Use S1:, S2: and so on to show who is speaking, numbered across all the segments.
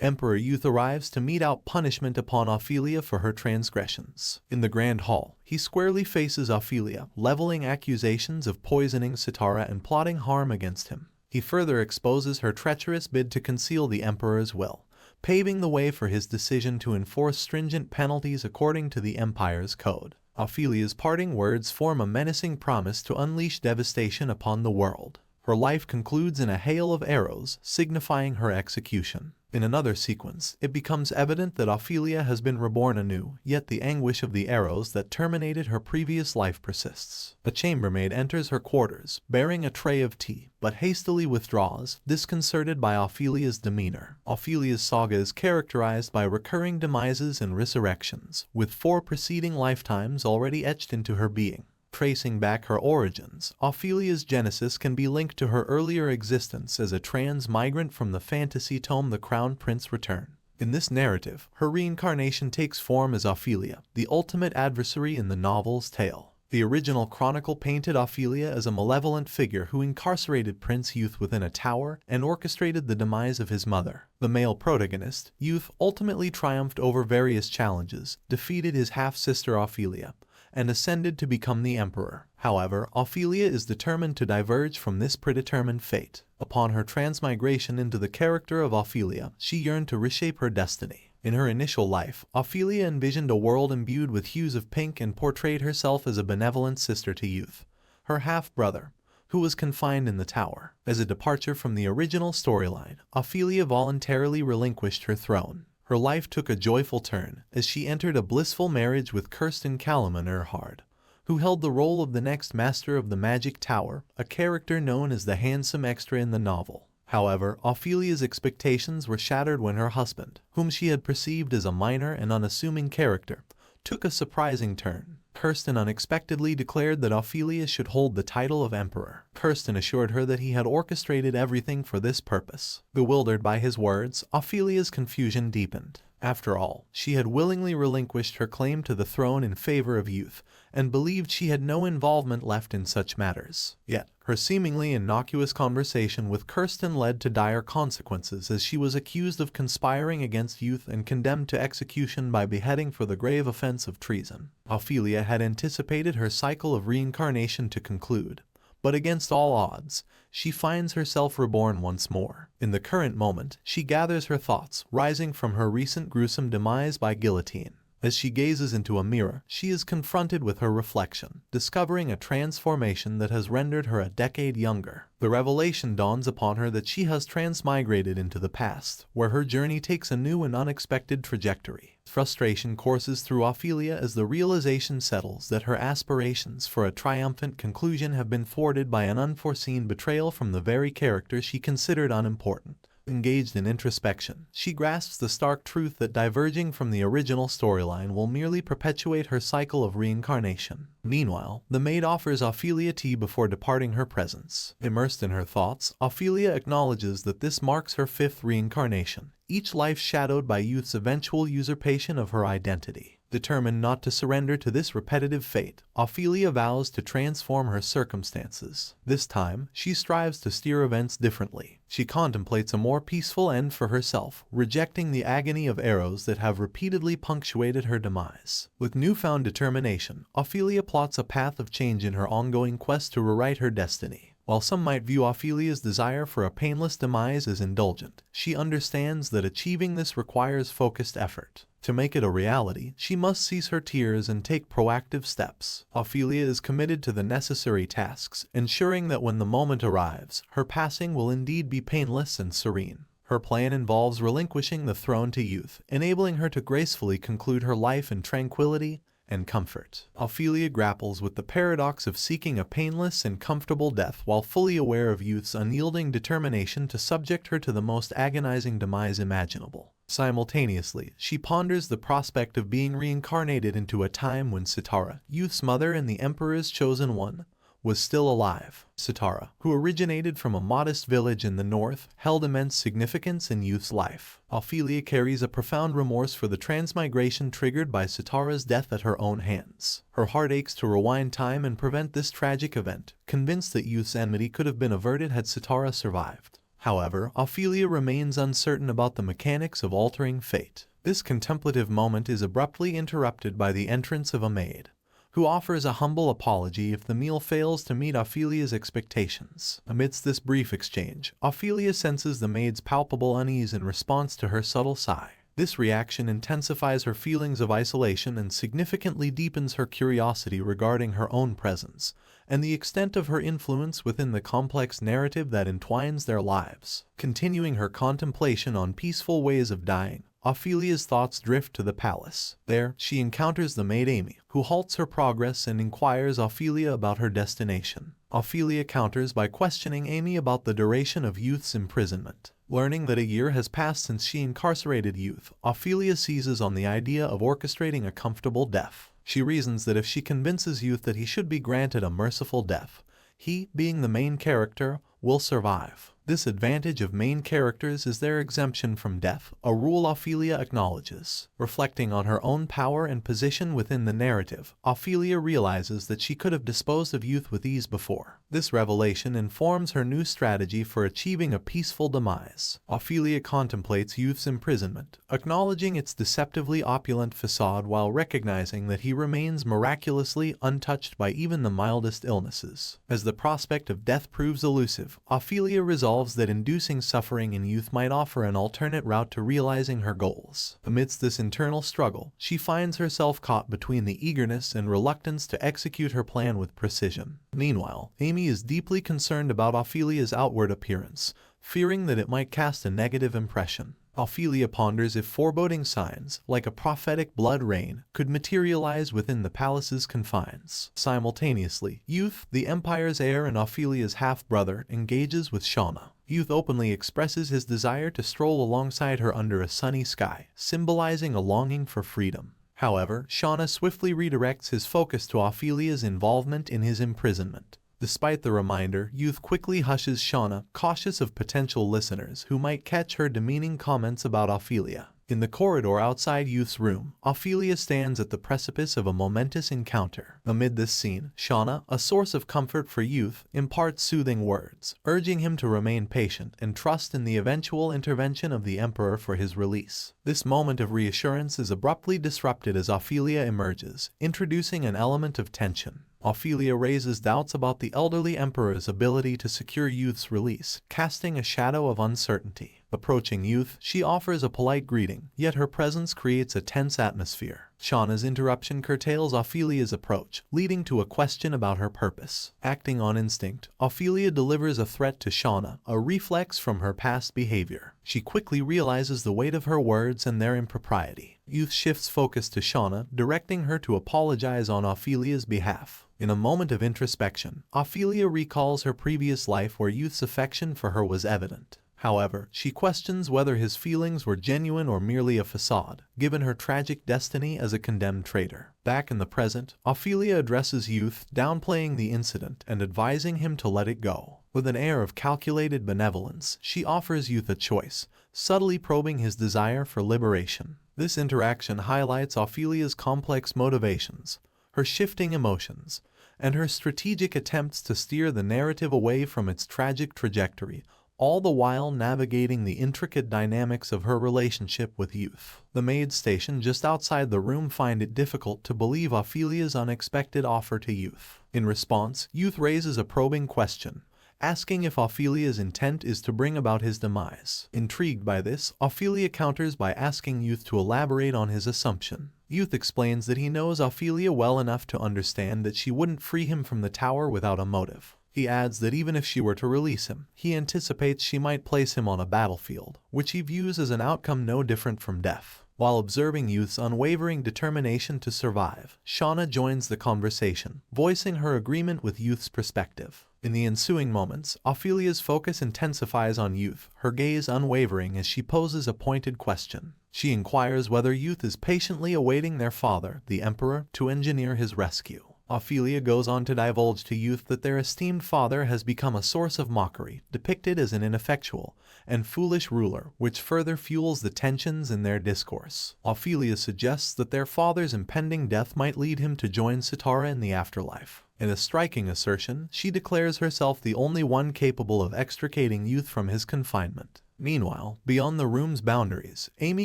S1: Emperor Youth arrives to mete out punishment upon Ophelia for her transgressions. In the Grand Hall, he squarely faces Ophelia, leveling accusations of poisoning Sitara and plotting harm against him. He further exposes her treacherous bid to conceal the Emperor's will, paving the way for his decision to enforce stringent penalties according to the Empire's code. Ophelia's parting words form a menacing promise to unleash devastation upon the world. Her life concludes in a hail of arrows, signifying her execution. In another sequence, it becomes evident that Ophelia has been reborn anew, yet the anguish of the arrows that terminated her previous life persists. A chambermaid enters her quarters, bearing a tray of tea, but hastily withdraws, disconcerted by Ophelia's demeanor. Ophelia's saga is characterized by recurring demises and resurrections, with 4 preceding lifetimes already etched into her being. Tracing back her origins, Ophelia's genesis can be linked to her earlier existence as a trans migrant from the fantasy tome The Crown Prince Return. In this narrative, her reincarnation takes form as Ophelia, the ultimate adversary in the novel's tale. The original chronicle painted Ophelia as a malevolent figure who incarcerated Prince Youth within a tower and orchestrated the demise of his mother. The male protagonist, Youth, ultimately triumphed over various challenges, defeated his half-sister Ophelia, and ascended to become the emperor. However, Ophelia is determined to diverge from this predetermined fate. Upon her transmigration into the character of Ophelia, she yearned to reshape her destiny. In her initial life, Ophelia envisioned a world imbued with hues of pink and portrayed herself as a benevolent sister to Youth, her half-brother, who was confined in the tower. As a departure from the original storyline, Ophelia voluntarily relinquished her throne. Her life took a joyful turn as she entered a blissful marriage with Kirsten Kalaman Erhard, who held the role of the next master of the Magic Tower, a character known as the handsome extra in the novel. However, Ophelia's expectations were shattered when her husband, whom she had perceived as a minor and unassuming character, took a surprising turn. Kirsten unexpectedly declared that Ophelia should hold the title of emperor. Kirsten assured her that he had orchestrated everything for this purpose. Bewildered by his words, Ophelia's confusion deepened. After all, she had willingly relinquished her claim to the throne in favor of Youth, and believed she had no involvement left in such matters. Yet, her seemingly innocuous conversation with Kirsten led to dire consequences as she was accused of conspiring against Youth and condemned to execution by beheading for the grave offense of treason. Ophelia had anticipated her cycle of reincarnation to conclude, but against all odds, she finds herself reborn once more. In the current moment, she gathers her thoughts, rising from her recent gruesome demise by guillotine. As she gazes into a mirror, she is confronted with her reflection, discovering a transformation that has rendered her a decade younger. The revelation dawns upon her that she has transmigrated into the past, where her journey takes a new and unexpected trajectory. Frustration courses through Ophelia as the realization settles that her aspirations for a triumphant conclusion have been thwarted by an unforeseen betrayal from the very character she considered unimportant. Engaged in introspection, she grasps the stark truth that diverging from the original storyline will merely perpetuate her cycle of reincarnation. Meanwhile, the maid offers Ophelia tea before departing her presence. Immersed in her thoughts, Ophelia acknowledges that this marks her 5th reincarnation, each life shadowed by Youth's eventual usurpation of her identity. Determined not to surrender to this repetitive fate, Ophelia vows to transform her circumstances. This time, she strives to steer events differently. She contemplates a more peaceful end for herself, rejecting the agony of arrows that have repeatedly punctuated her demise. With newfound determination, Ophelia plots a path of change in her ongoing quest to rewrite her destiny. While some might view Ophelia's desire for a painless demise as indulgent, she understands that achieving this requires focused effort. To make it a reality, she must cease her tears and take proactive steps. Ophelia is committed to the necessary tasks, ensuring that when the moment arrives, her passing will indeed be painless and serene. Her plan involves relinquishing the throne to Youth, enabling her to gracefully conclude her life in tranquility and comfort. Ophelia grapples with the paradox of seeking a painless and comfortable death while fully aware of Youth's unyielding determination to subject her to the most agonizing demise imaginable. Simultaneously, she ponders the prospect of being reincarnated into a time when Sitara, Youth's mother and the Emperor's chosen one, was still alive. Sitara, who originated from a modest village in the north, held immense significance in Youth's life. Ophelia carries a profound remorse for the transmigration triggered by Sitara's death at her own hands. Her heart aches to rewind time and prevent this tragic event, convinced that Youth's enmity could have been averted had Sitara survived. However, Ophelia remains uncertain about the mechanics of altering fate. This contemplative moment is abruptly interrupted by the entrance of a maid, who offers a humble apology if the meal fails to meet Ophelia's expectations. Amidst this brief exchange, Ophelia senses the maid's palpable unease in response to her subtle sigh. This reaction intensifies her feelings of isolation and significantly deepens her curiosity regarding her own presence and the extent of her influence within the complex narrative that entwines their lives. Continuing her contemplation on peaceful ways of dying, Ophelia's thoughts drift to the palace. There, she encounters the maid Amy, who halts her progress and inquires Ophelia about her destination. Ophelia counters by questioning Amy about the duration of Youth's imprisonment. Learning that a year has passed since she incarcerated Youth, Ophelia seizes on the idea of orchestrating a comfortable death. She reasons that if she convinces Youth that he should be granted a merciful death, he, being the main character, will survive. This advantage of main characters is their exemption from death, a rule Ophelia acknowledges. Reflecting on her own power and position within the narrative, Ophelia realizes that she could have disposed of Youth with ease before. This revelation informs her new strategy for achieving a peaceful demise. Ophelia contemplates Youth's imprisonment, acknowledging its deceptively opulent facade while recognizing that he remains miraculously untouched by even the mildest illnesses. As the prospect of death proves elusive, Ophelia resolves that inducing suffering in Youth might offer an alternate route to realizing her goals. Amidst this internal struggle, she finds herself caught between the eagerness and reluctance to execute her plan with precision. Meanwhile, Amy is deeply concerned about Ophelia's outward appearance, fearing that it might cast a negative impression. Ophelia ponders if foreboding signs, like a prophetic blood rain, could materialize within the palace's confines. Simultaneously, Youth, the Empire's heir and Ophelia's half-brother, engages with Shauna. Youth openly expresses his desire to stroll alongside her under a sunny sky, symbolizing a longing for freedom. However, Shauna swiftly redirects his focus to Ophelia's involvement in his imprisonment. Despite the reminder, Youth quickly hushes Shauna, cautious of potential listeners who might catch her demeaning comments about Ophelia. In the corridor outside Youth's room, Ophelia stands at the precipice of a momentous encounter. Amid this scene, Shauna, a source of comfort for Youth, imparts soothing words, urging him to remain patient and trust in the eventual intervention of the Emperor for his release. This moment of reassurance is abruptly disrupted as Ophelia emerges, introducing an element of tension. Ophelia raises doubts about the elderly Emperor's ability to secure Youth's release, casting a shadow of uncertainty. Approaching Youth, she offers a polite greeting, yet her presence creates a tense atmosphere. Shauna's interruption curtails Ophelia's approach, leading to a question about her purpose. Acting on instinct, Ophelia delivers a threat to Shauna, a reflex from her past behavior. She quickly realizes the weight of her words and their impropriety. Youth shifts focus to Shauna, directing her to apologize on Ophelia's behalf. In a moment of introspection, Ophelia recalls her previous life where Youth's affection for her was evident. However, she questions whether his feelings were genuine or merely a facade, given her tragic destiny as a condemned traitor. Back in the present, Ophelia addresses Youth, downplaying the incident and advising him to let it go. With an air of calculated benevolence, she offers Youth a choice, subtly probing his desire for liberation. This interaction highlights Ophelia's complex motivations, her shifting emotions, and her strategic attempts to steer the narrative away from its tragic trajectory, all the while navigating the intricate dynamics of her relationship with Youth. The maids stationed just outside the room find it difficult to believe Ophelia's unexpected offer to Youth. In response, Youth raises a probing question, asking if Ophelia's intent is to bring about his demise. Intrigued by this, Ophelia counters by asking Youth to elaborate on his assumption. Youth explains that he knows Ophelia well enough to understand that she wouldn't free him from the tower without a motive. He adds that even if she were to release him, he anticipates she might place him on a battlefield, which he views as an outcome no different from death. While observing Youth's unwavering determination to survive, Shauna joins the conversation, voicing her agreement with Youth's perspective. In the ensuing moments, Ophelia's focus intensifies on Youth, her gaze unwavering as she poses a pointed question. She inquires whether Youth is patiently awaiting their father, the Emperor, to engineer his rescue. Ophelia goes on to divulge to Youth that their esteemed father has become a source of mockery, depicted as an ineffectual and foolish ruler, which further fuels the tensions in their discourse. Ophelia suggests that their father's impending death might lead him to join Sitara in the afterlife. In a striking assertion, she declares herself the only one capable of extricating Youth from his confinement. Meanwhile, beyond the room's boundaries, Amy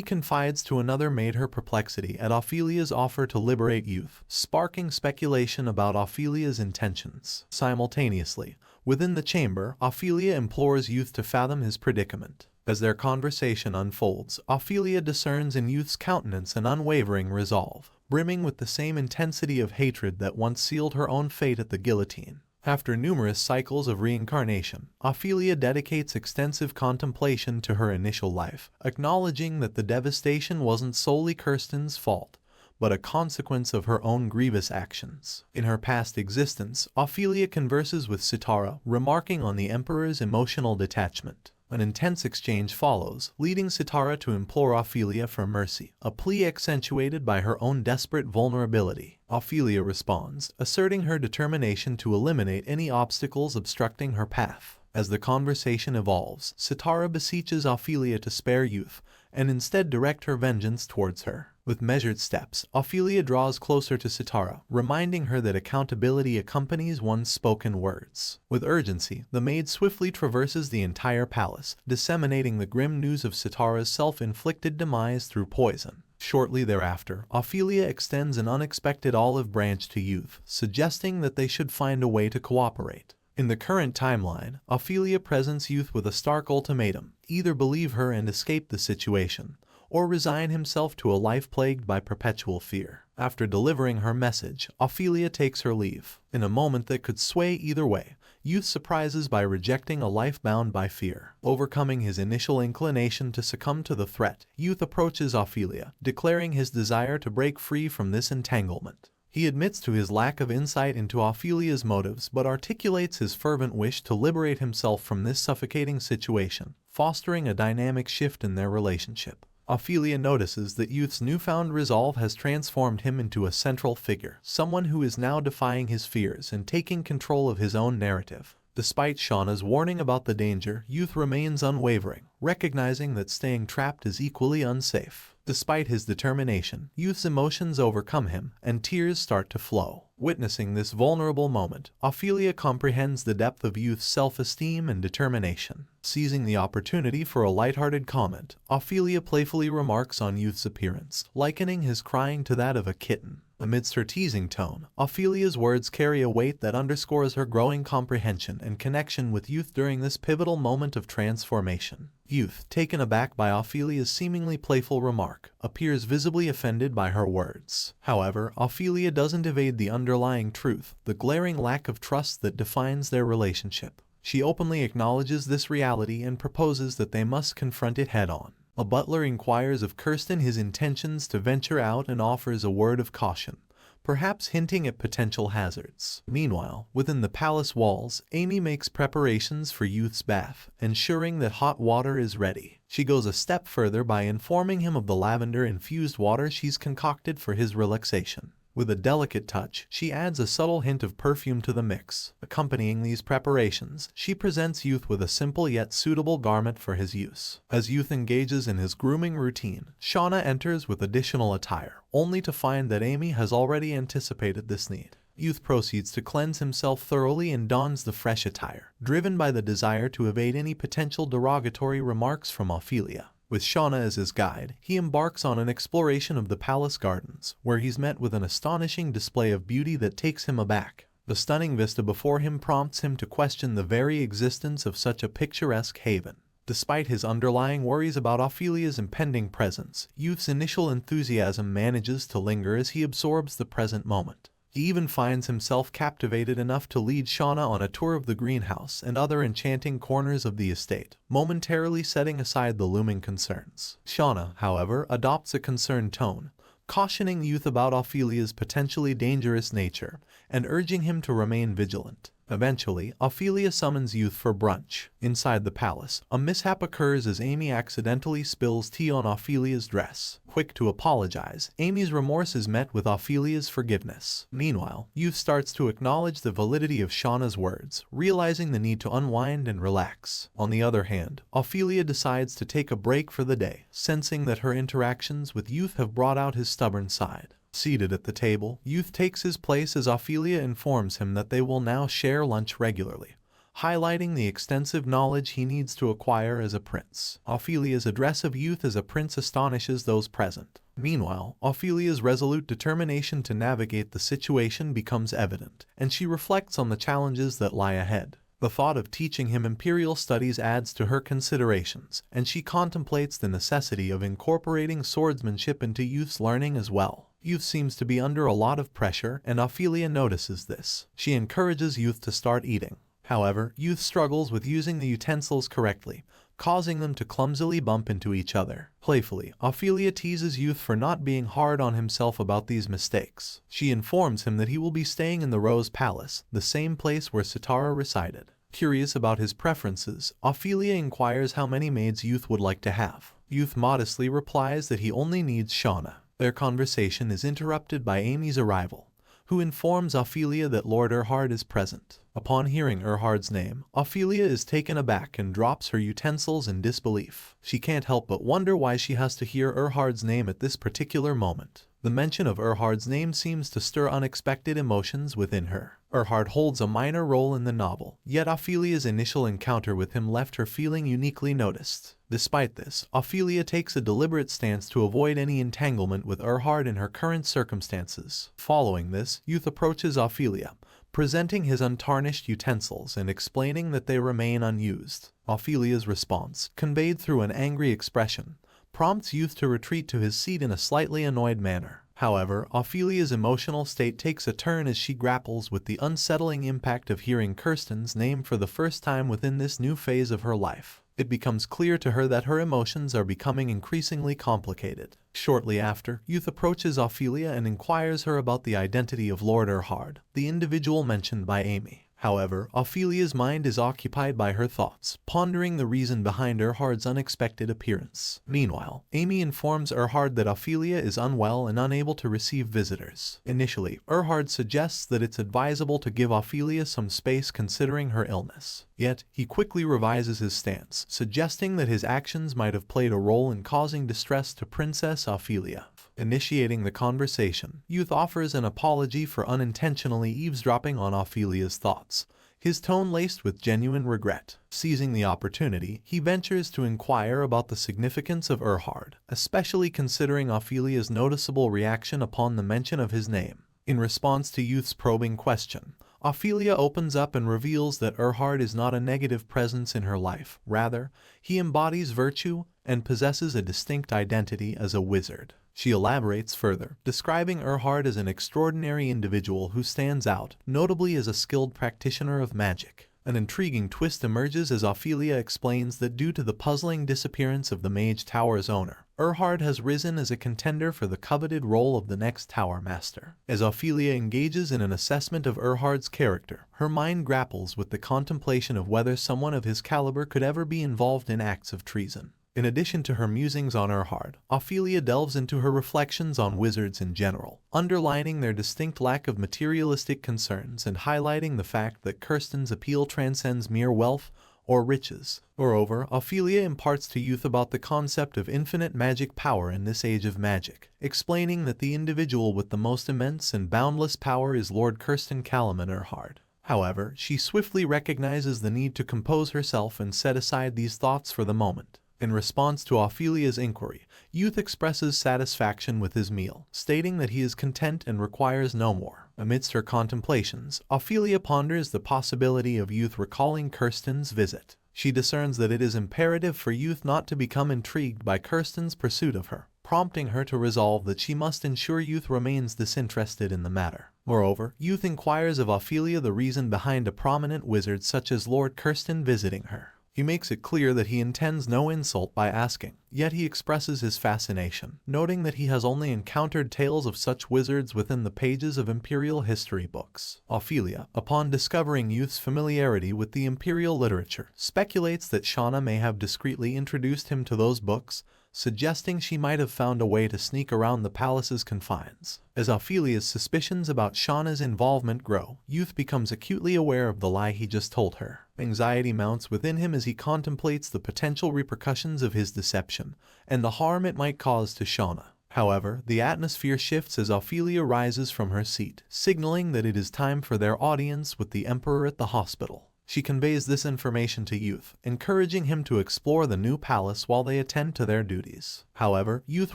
S1: confides to another maid her perplexity at Ophelia's offer to liberate Youth, sparking speculation about Ophelia's intentions. Simultaneously, within the chamber, Ophelia implores Youth to fathom his predicament. As their conversation unfolds, Ophelia discerns in Youth's countenance an unwavering resolve, brimming with the same intensity of hatred that once sealed her own fate at the guillotine. After numerous cycles of reincarnation, Ophelia dedicates extensive contemplation to her initial life, acknowledging that the devastation wasn't solely Kirsten's fault, but a consequence of her own grievous actions. In her past existence, Ophelia converses with Sitara, remarking on the Emperor's emotional detachment. An intense exchange follows, leading Sitara to implore Ophelia for mercy, a plea accentuated by her own desperate vulnerability. Ophelia responds, asserting her determination to eliminate any obstacles obstructing her path. As the conversation evolves, Sitara beseeches Ophelia to spare Youth, and instead direct her vengeance towards her. With measured steps, Ophelia draws closer to Sitara, reminding her that accountability accompanies one's spoken words. With urgency, the maid swiftly traverses the entire palace, disseminating the grim news of Sitara's self-inflicted demise through poison. Shortly thereafter, Ophelia extends an unexpected olive branch to Youth, suggesting that they should find a way to cooperate. In the current timeline, Ophelia presents Youth with a stark ultimatum: either believe her and escape the situation, or resign himself to a life plagued by perpetual fear. After delivering her message, Ophelia takes her leave. In a moment that could sway either way, Youth surprises by rejecting a life bound by fear. Overcoming his initial inclination to succumb to the threat, Youth approaches Ophelia, declaring his desire to break free from this entanglement. He admits to his lack of insight into Ophelia's motives but articulates his fervent wish to liberate himself from this suffocating situation, fostering a dynamic shift in their relationship. Ophelia notices that Youth's newfound resolve has transformed him into a central figure, someone who is now defying his fears and taking control of his own narrative. Despite Shauna's warning about the danger, Youth remains unwavering, recognizing that staying trapped is equally unsafe. Despite his determination, Youth's emotions overcome him, and tears start to flow. Witnessing this vulnerable moment, Ophelia comprehends the depth of Youth's self-esteem and determination. Seizing the opportunity for a lighthearted comment, Ophelia playfully remarks on Youth's appearance, likening his crying to that of a kitten. Amidst her teasing tone, Ophelia's words carry a weight that underscores her growing comprehension and connection with Youth during this pivotal moment of transformation. Youth, taken aback by Ophelia's seemingly playful remark, appears visibly offended by her words. However, Ophelia doesn't evade the underlying truth, the glaring lack of trust that defines their relationship. She openly acknowledges this reality and proposes that they must confront it head-on. A butler inquires of Kirsten his intentions to venture out and offers a word of caution, perhaps hinting at potential hazards. Meanwhile, within the palace walls, Amy makes preparations for Youth's bath, ensuring that hot water is ready. She goes a step further by informing him of the lavender-infused water she's concocted for his relaxation. With a delicate touch, she adds a subtle hint of perfume to the mix. Accompanying these preparations, she presents Youth with a simple yet suitable garment for his use. As Youth engages in his grooming routine, Shauna enters with additional attire, only to find that Amy has already anticipated this need. Youth proceeds to cleanse himself thoroughly and dons the fresh attire, driven by the desire to evade any potential derogatory remarks from Ophelia. With Shauna as his guide, he embarks on an exploration of the palace gardens, where he's met with an astonishing display of beauty that takes him aback. The stunning vista before him prompts him to question the very existence of such a picturesque haven. Despite his underlying worries about Ophelia's impending presence, Youth's initial enthusiasm manages to linger as he absorbs the present moment. He even finds himself captivated enough to lead Shauna on a tour of the greenhouse and other enchanting corners of the estate, momentarily setting aside the looming concerns. Shauna, however, adopts a concerned tone, cautioning Youth about Ophelia's potentially dangerous nature and urging him to remain vigilant. Eventually, Ophelia summons Youth for brunch. Inside the palace, a mishap occurs as Amy accidentally spills tea on Ophelia's dress. Quick to apologize, Amy's remorse is met with Ophelia's forgiveness. Meanwhile, Youth starts to acknowledge the validity of Shauna's words, realizing the need to unwind and relax. On the other hand, Ophelia decides to take a break for the day, sensing that her interactions with Youth have brought out his stubborn side. Seated at the table, Youth takes his place as Ophelia informs him that they will now share lunch regularly, highlighting the extensive knowledge he needs to acquire as a prince. Ophelia's address of Youth as a prince astonishes those present. Meanwhile, Ophelia's resolute determination to navigate the situation becomes evident, and she reflects on the challenges that lie ahead. The thought of teaching him imperial studies adds to her considerations, and she contemplates the necessity of incorporating swordsmanship into Youth's learning as well. Youth seems to be under a lot of pressure, and Ophelia notices this. She encourages Youth to start eating. However, Youth struggles with using the utensils correctly, causing them to clumsily bump into each other. Playfully, Ophelia teases Youth for not being hard on himself about these mistakes. She informs him that he will be staying in the Rose Palace, the same place where Sitara resided. Curious about his preferences, Ophelia inquires how many maids Youth would like to have. Youth modestly replies that he only needs Shauna. Their conversation is interrupted by Amy's arrival, who informs Ophelia that Lord Erhard is present. Upon hearing Erhard's name, Ophelia is taken aback and drops her utensils in disbelief. She can't help but wonder why she has to hear Erhard's name at this particular moment. The mention of Erhard's name seems to stir unexpected emotions within her. Erhard holds a minor role in the novel, yet Ophelia's initial encounter with him left her feeling uniquely noticed. Despite this, Ophelia takes a deliberate stance to avoid any entanglement with Erhard in her current circumstances. Following this, Youth approaches Ophelia, presenting his untarnished utensils and explaining that they remain unused. Ophelia's response, conveyed through an angry expression, prompts Youth to retreat to his seat in a slightly annoyed manner. However, Ophelia's emotional state takes a turn as she grapples with the unsettling impact of hearing Kirsten's name for the first time within this new phase of her life. It becomes clear to her that her emotions are becoming increasingly complicated. Shortly after, Youth approaches Ophelia and inquires her about the identity of Lord Erhard, the individual mentioned by Amy. However, Ophelia's mind is occupied by her thoughts, pondering the reason behind Erhard's unexpected appearance. Meanwhile, Amy informs Erhard that Ophelia is unwell and unable to receive visitors. Initially, Erhard suggests that it's advisable to give Ophelia some space considering her illness. Yet, he quickly revises his stance, suggesting that his actions might have played a role in causing distress to Princess Ophelia. Initiating the conversation, Youth offers an apology for unintentionally eavesdropping on Ophelia's thoughts, his tone laced with genuine regret. Seizing the opportunity, he ventures to inquire about the significance of Erhard, especially considering Ophelia's noticeable reaction upon the mention of his name. In response to Youth's probing question, Ophelia opens up and reveals that Erhard is not a negative presence in her life. Rather, he embodies virtue and possesses a distinct identity as a wizard. She elaborates further, describing Erhard as an extraordinary individual who stands out, notably as a skilled practitioner of magic. An intriguing twist emerges as Ophelia explains that due to the puzzling disappearance of the Mage Tower's owner, Erhard has risen as a contender for the coveted role of the next Tower Master. As Ophelia engages in an assessment of Erhard's character, her mind grapples with the contemplation of whether someone of his caliber could ever be involved in acts of treason. In addition to her musings on Erhard, Ophelia delves into her reflections on wizards in general, underlining their distinct lack of materialistic concerns and highlighting the fact that Kirsten's appeal transcends mere wealth or riches. Moreover, Ophelia imparts to Youth about the concept of infinite magic power in this age of magic, explaining that the individual with the most immense and boundless power is Lord Kirsten Kalaman Erhard. However, she swiftly recognizes the need to compose herself and set aside these thoughts for the moment. In response to Ophelia's inquiry, Youth expresses satisfaction with his meal, stating that he is content and requires no more. Amidst her contemplations, Ophelia ponders the possibility of Youth recalling Kirsten's visit. She discerns that it is imperative for Youth not to become intrigued by Kirsten's pursuit of her, prompting her to resolve that she must ensure Youth remains disinterested in the matter. Moreover, Youth inquires of Ophelia the reason behind a prominent wizard such as Lord Kirsten visiting her. He makes it clear that he intends no insult by asking, yet he expresses his fascination, noting that he has only encountered tales of such wizards within the pages of imperial history books. Ophelia, upon discovering Youth's familiarity with the imperial literature, speculates that Shauna may have discreetly introduced him to those books, suggesting she might have found a way to sneak around the palace's confines. As Ophelia's suspicions about Shauna's involvement grow, Youth becomes acutely aware of the lie he just told her. Anxiety mounts within him as he contemplates the potential repercussions of his deception and the harm it might cause to Shauna. However, the atmosphere shifts as Ophelia rises from her seat, signaling that it is time for their audience with the Emperor at the hospital. She conveys this information to Youth, encouraging him to explore the new palace while they attend to their duties. However, Youth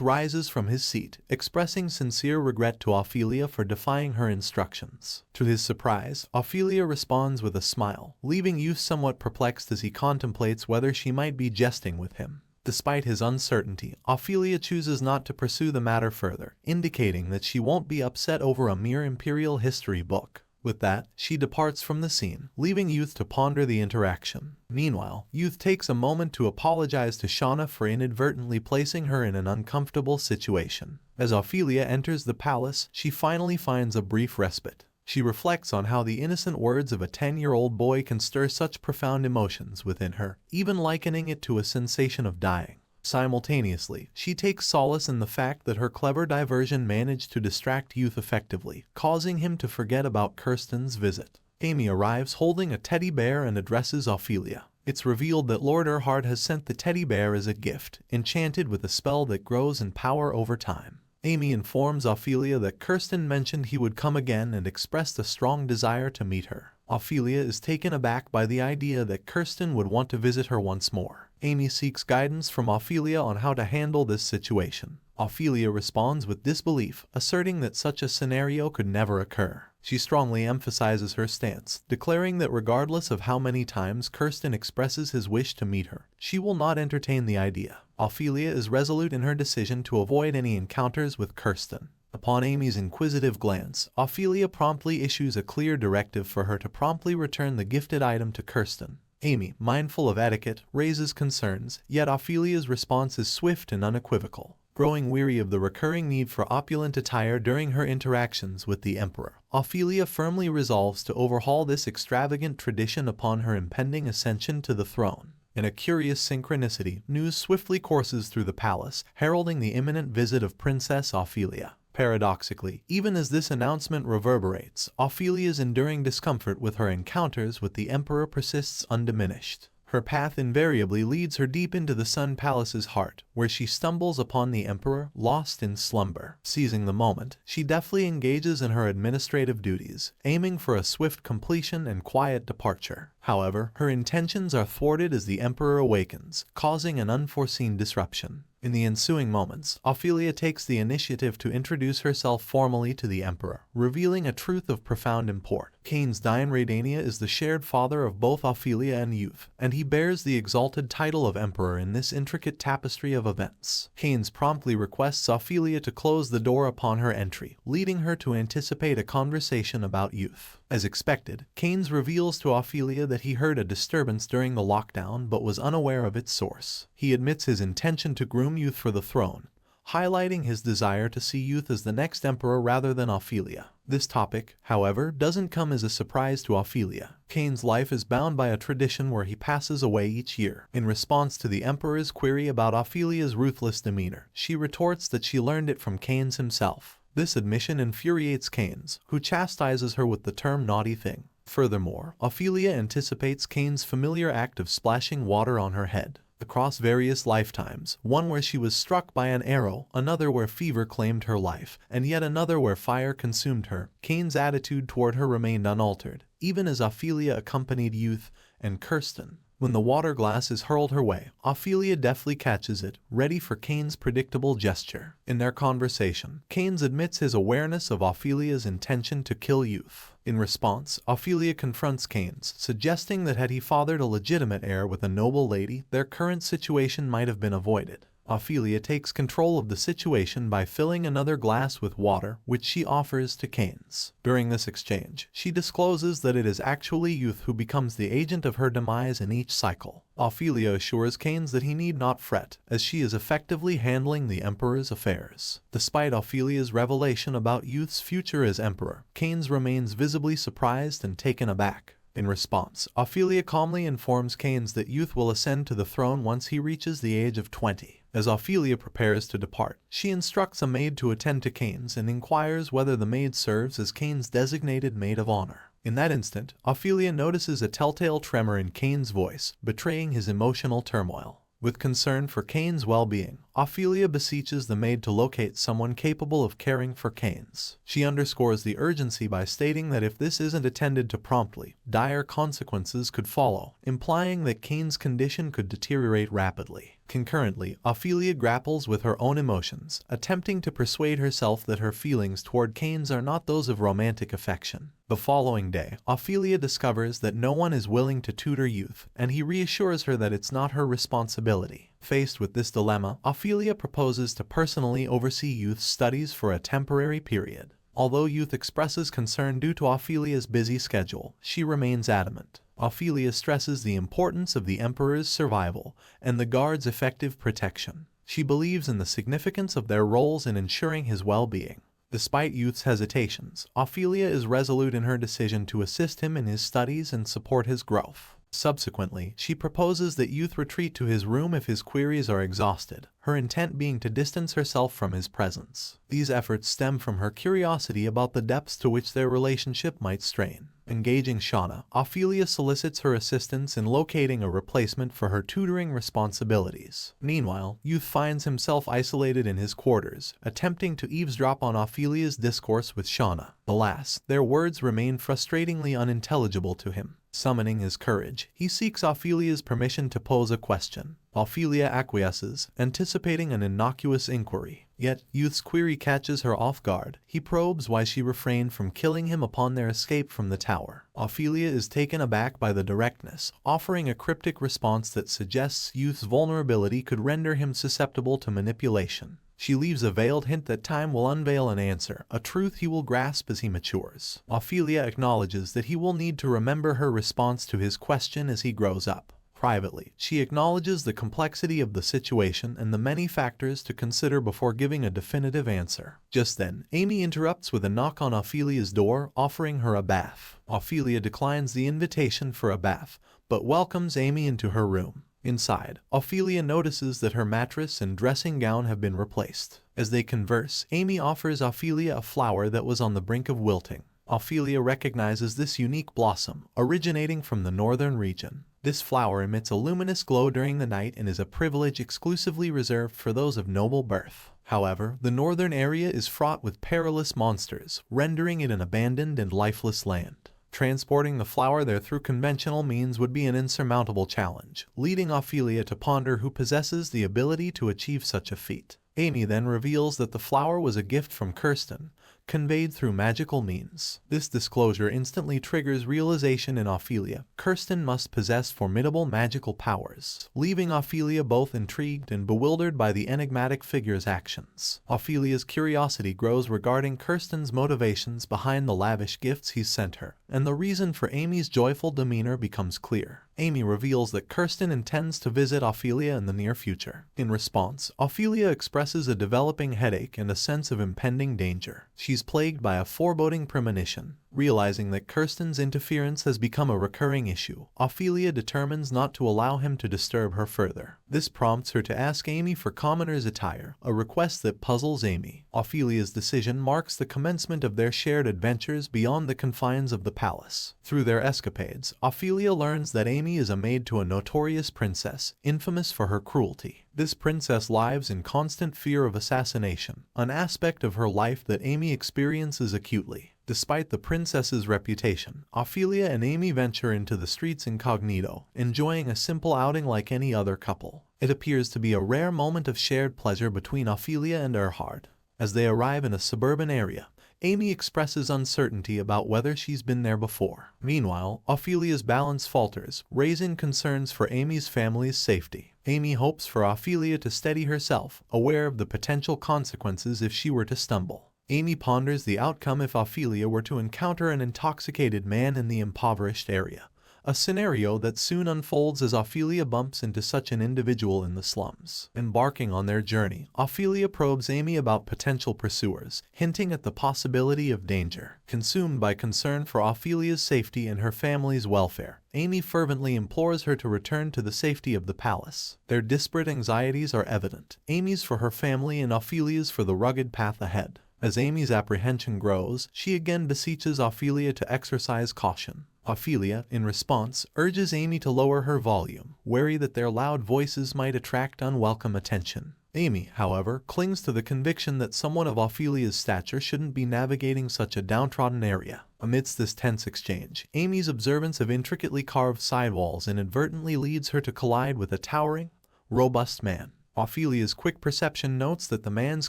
S1: rises from his seat, expressing sincere regret to Ophelia for defying her instructions. To his surprise, Ophelia responds with a smile, leaving Youth somewhat perplexed as he contemplates whether she might be jesting with him. Despite his uncertainty, Ophelia chooses not to pursue the matter further, indicating that she won't be upset over a mere imperial history book. With that, she departs from the scene, leaving Youth to ponder the interaction. Meanwhile, Youth takes a moment to apologize to Shauna for inadvertently placing her in an uncomfortable situation. As Ophelia enters the palace, she finally finds a brief respite. She reflects on how the innocent words of a 10-year-old boy can stir such profound emotions within her, even likening it to a sensation of dying. Simultaneously, she takes solace in the fact that her clever diversion managed to distract Youth effectively, causing him to forget about Kirsten's visit. Amy arrives holding a teddy bear and addresses Ophelia. It's revealed that Lord Erhard has sent the teddy bear as a gift, enchanted with a spell that grows in power over time. Amy informs Ophelia that Kirsten mentioned he would come again and expressed a strong desire to meet her. Ophelia is taken aback by the idea that Kirsten would want to visit her once more. Amy seeks guidance from Ophelia on how to handle this situation. Ophelia responds with disbelief, asserting that such a scenario could never occur. She strongly emphasizes her stance, declaring that regardless of how many times Kirsten expresses his wish to meet her, she will not entertain the idea. Ophelia is resolute in her decision to avoid any encounters with Kirsten. Upon Amy's inquisitive glance, Ophelia promptly issues a clear directive for her to promptly return the gifted item to Kirsten. Amy, mindful of etiquette, raises concerns, yet Ophelia's response is swift and unequivocal. Growing weary of the recurring need for opulent attire during her interactions with the Emperor, Ophelia firmly resolves to overhaul this extravagant tradition upon her impending ascension to the throne. In a curious synchronicity, news swiftly courses through the palace, heralding the imminent visit of Princess Ophelia. Paradoxically, even as this announcement reverberates, Ophelia's enduring discomfort with her encounters with the Emperor persists undiminished. Her path invariably leads her deep into the Sun Palace's heart, where she stumbles upon the Emperor, lost in slumber. Seizing the moment, she deftly engages in her administrative duties, aiming for a swift completion and quiet departure. However, her intentions are thwarted as the Emperor awakens, causing an unforeseen disruption. In the ensuing moments, Ophelia takes the initiative to introduce herself formally to the Emperor, revealing a truth of profound import. Cain's Dine Redania is the shared father of both Ophelia and Youth, and he bears the exalted title of Emperor in this intricate tapestry of events. Cain's promptly requests Ophelia to close the door upon her entry, leading her to anticipate a conversation about Youth. As expected, Cain's reveals to Ophelia that he heard a disturbance during the lockdown but was unaware of its source. He admits his intention to groom Youth for the throne, highlighting his desire to see Youth as the next emperor rather than Ophelia. This topic, however, doesn't come as a surprise to Ophelia. Cain's life is bound by a tradition where he passes away each year. In response to the Emperor's query about Ophelia's ruthless demeanor, she retorts that she learned it from Cain's himself. This admission infuriates Cain's, who chastises her with the term naughty thing. Furthermore, Ophelia anticipates Cain's familiar act of splashing water on her head. Across various lifetimes, one where she was struck by an arrow, another where fever claimed her life, and yet another where fire consumed her, Cain's attitude toward her remained unaltered, even as Ophelia accompanied Youth and Kirsten. When the water glass is hurled her way, Ophelia deftly catches it, ready for Cain's predictable gesture. In their conversation, Cain admits his awareness of Ophelia's intention to kill Youth. In response, Ophelia confronts Cain, suggesting that had he fathered a legitimate heir with a noble lady, their current situation might have been avoided. Ophelia takes control of the situation by filling another glass with water, which she offers to Cain. During this exchange, she discloses that it is actually Youth who becomes the agent of her demise in each cycle. Ophelia assures Cain that he need not fret, as she is effectively handling the Emperor's affairs. Despite Ophelia's revelation about Youth's future as Emperor, Cain remains visibly surprised and taken aback. In response, Ophelia calmly informs Cain that Youth will ascend to the throne once he reaches the age of 20. As Ophelia prepares to depart, she instructs a maid to attend to Cain and inquires whether the maid serves as Cain's designated maid of honor. In that instant, Ophelia notices a telltale tremor in Cain's voice, betraying his emotional turmoil. With concern for Kane's well-being, Ophelia beseeches the maid to locate someone capable of caring for Kane's. She underscores the urgency by stating that if this isn't attended to promptly, dire consequences could follow, implying that Kane's condition could deteriorate rapidly. Concurrently, Ophelia grapples with her own emotions, attempting to persuade herself that her feelings toward Kane's are not those of romantic affection. The following day, Ophelia discovers that no one is willing to tutor youth, and he reassures her that it's not her responsibility. Faced with this dilemma, Ophelia proposes to personally oversee youth's studies for a temporary period. Although youth expresses concern due to Ophelia's busy schedule, she remains adamant. Ophelia stresses the importance of the Emperor's survival and the guards' effective protection. She believes in the significance of their roles in ensuring his well-being. Despite youth's hesitations, Ophelia is resolute in her decision to assist him in his studies and support his growth. Subsequently, she proposes that youth retreat to his room if his queries are exhausted, her intent being to distance herself from his presence. These efforts stem from her curiosity about the depths to which their relationship might strain. Engaging Shauna, Ophelia solicits her assistance in locating a replacement for her tutoring responsibilities. Meanwhile, youth finds himself isolated in his quarters, attempting to eavesdrop on Ophelia's discourse with Shauna. Alas, their words remain frustratingly unintelligible to him. Summoning his courage, he seeks Ophelia's permission to pose a question. Ophelia acquiesces, anticipating an innocuous inquiry. Yet, youth's query catches her off guard. He probes why she refrained from killing him upon their escape from the tower. Ophelia is taken aback by the directness, offering a cryptic response that suggests youth's vulnerability could render him susceptible to manipulation. She leaves a veiled hint that time will unveil an answer, a truth he will grasp as he matures. Ophelia acknowledges that he will need to remember her response to his question as he grows up. Privately, she acknowledges the complexity of the situation and the many factors to consider before giving a definitive answer. Just then, Amy interrupts with a knock on Ophelia's door, offering her a bath. Ophelia declines the invitation for a bath, but welcomes Amy into her room. Inside, Ophelia notices that her mattress and dressing gown have been replaced. As they converse, Amy offers Ophelia a flower that was on the brink of wilting. Ophelia recognizes this unique blossom, originating from the northern region. This flower emits a luminous glow during the night and is a privilege exclusively reserved for those of noble birth. However, the northern area is fraught with perilous monsters, rendering it an abandoned and lifeless land. Transporting the flower there through conventional means would be an insurmountable challenge, leading Ophelia to ponder who possesses the ability to achieve such a feat. Amy then reveals that the flower was a gift from Kirsten, conveyed through magical means. This disclosure instantly triggers realization in Ophelia. Kirsten must possess formidable magical powers, leaving Ophelia both intrigued and bewildered by the enigmatic figure's actions. Ophelia's curiosity grows regarding Kirsten's motivations behind the lavish gifts he sent her, and the reason for Amy's joyful demeanor becomes clear. Amy reveals that Kirsten intends to visit Ophelia in the near future. In response, Ophelia expresses a developing headache and a sense of impending danger. She's plagued by a foreboding premonition. Realizing that Kirsten's interference has become a recurring issue, Ophelia determines not to allow him to disturb her further. This prompts her to ask Amy for commoner's attire, a request that puzzles Amy. Ophelia's decision marks the commencement of their shared adventures beyond the confines of the palace. Through their escapades, Ophelia learns that Amy is a maid to a notorious princess, infamous for her cruelty. This princess lives in constant fear of assassination, an aspect of her life that Amy experiences acutely. Despite the princess's reputation, Ophelia and Amy venture into the streets incognito, enjoying a simple outing like any other couple. It appears to be a rare moment of shared pleasure between Ophelia and Erhard. As they arrive in a suburban area, Amy expresses uncertainty about whether she's been there before. Meanwhile, Ophelia's balance falters, raising concerns for Amy's family's safety. Amy hopes for Ophelia to steady herself, aware of the potential consequences if she were to stumble. Amy ponders the outcome if Ophelia were to encounter an intoxicated man in the impoverished area, a scenario that soon unfolds as Ophelia bumps into such an individual in the slums. Embarking on their journey, Ophelia probes Amy about potential pursuers, hinting at the possibility of danger. Consumed by concern for Ophelia's safety and her family's welfare, Amy fervently implores her to return to the safety of the palace. Their disparate anxieties are evident, Amy's for her family and Ophelia's for the rugged path ahead. As Amy's apprehension grows, she again beseeches Ophelia to exercise caution. Ophelia, in response, urges Amy to lower her volume, wary that their loud voices might attract unwelcome attention. Amy, however, clings to the conviction that someone of Ophelia's stature shouldn't be navigating such a downtrodden area. Amidst this tense exchange, Amy's observance of intricately carved sidewalls inadvertently leads her to collide with a towering, robust man. Ophelia's quick perception notes that the man's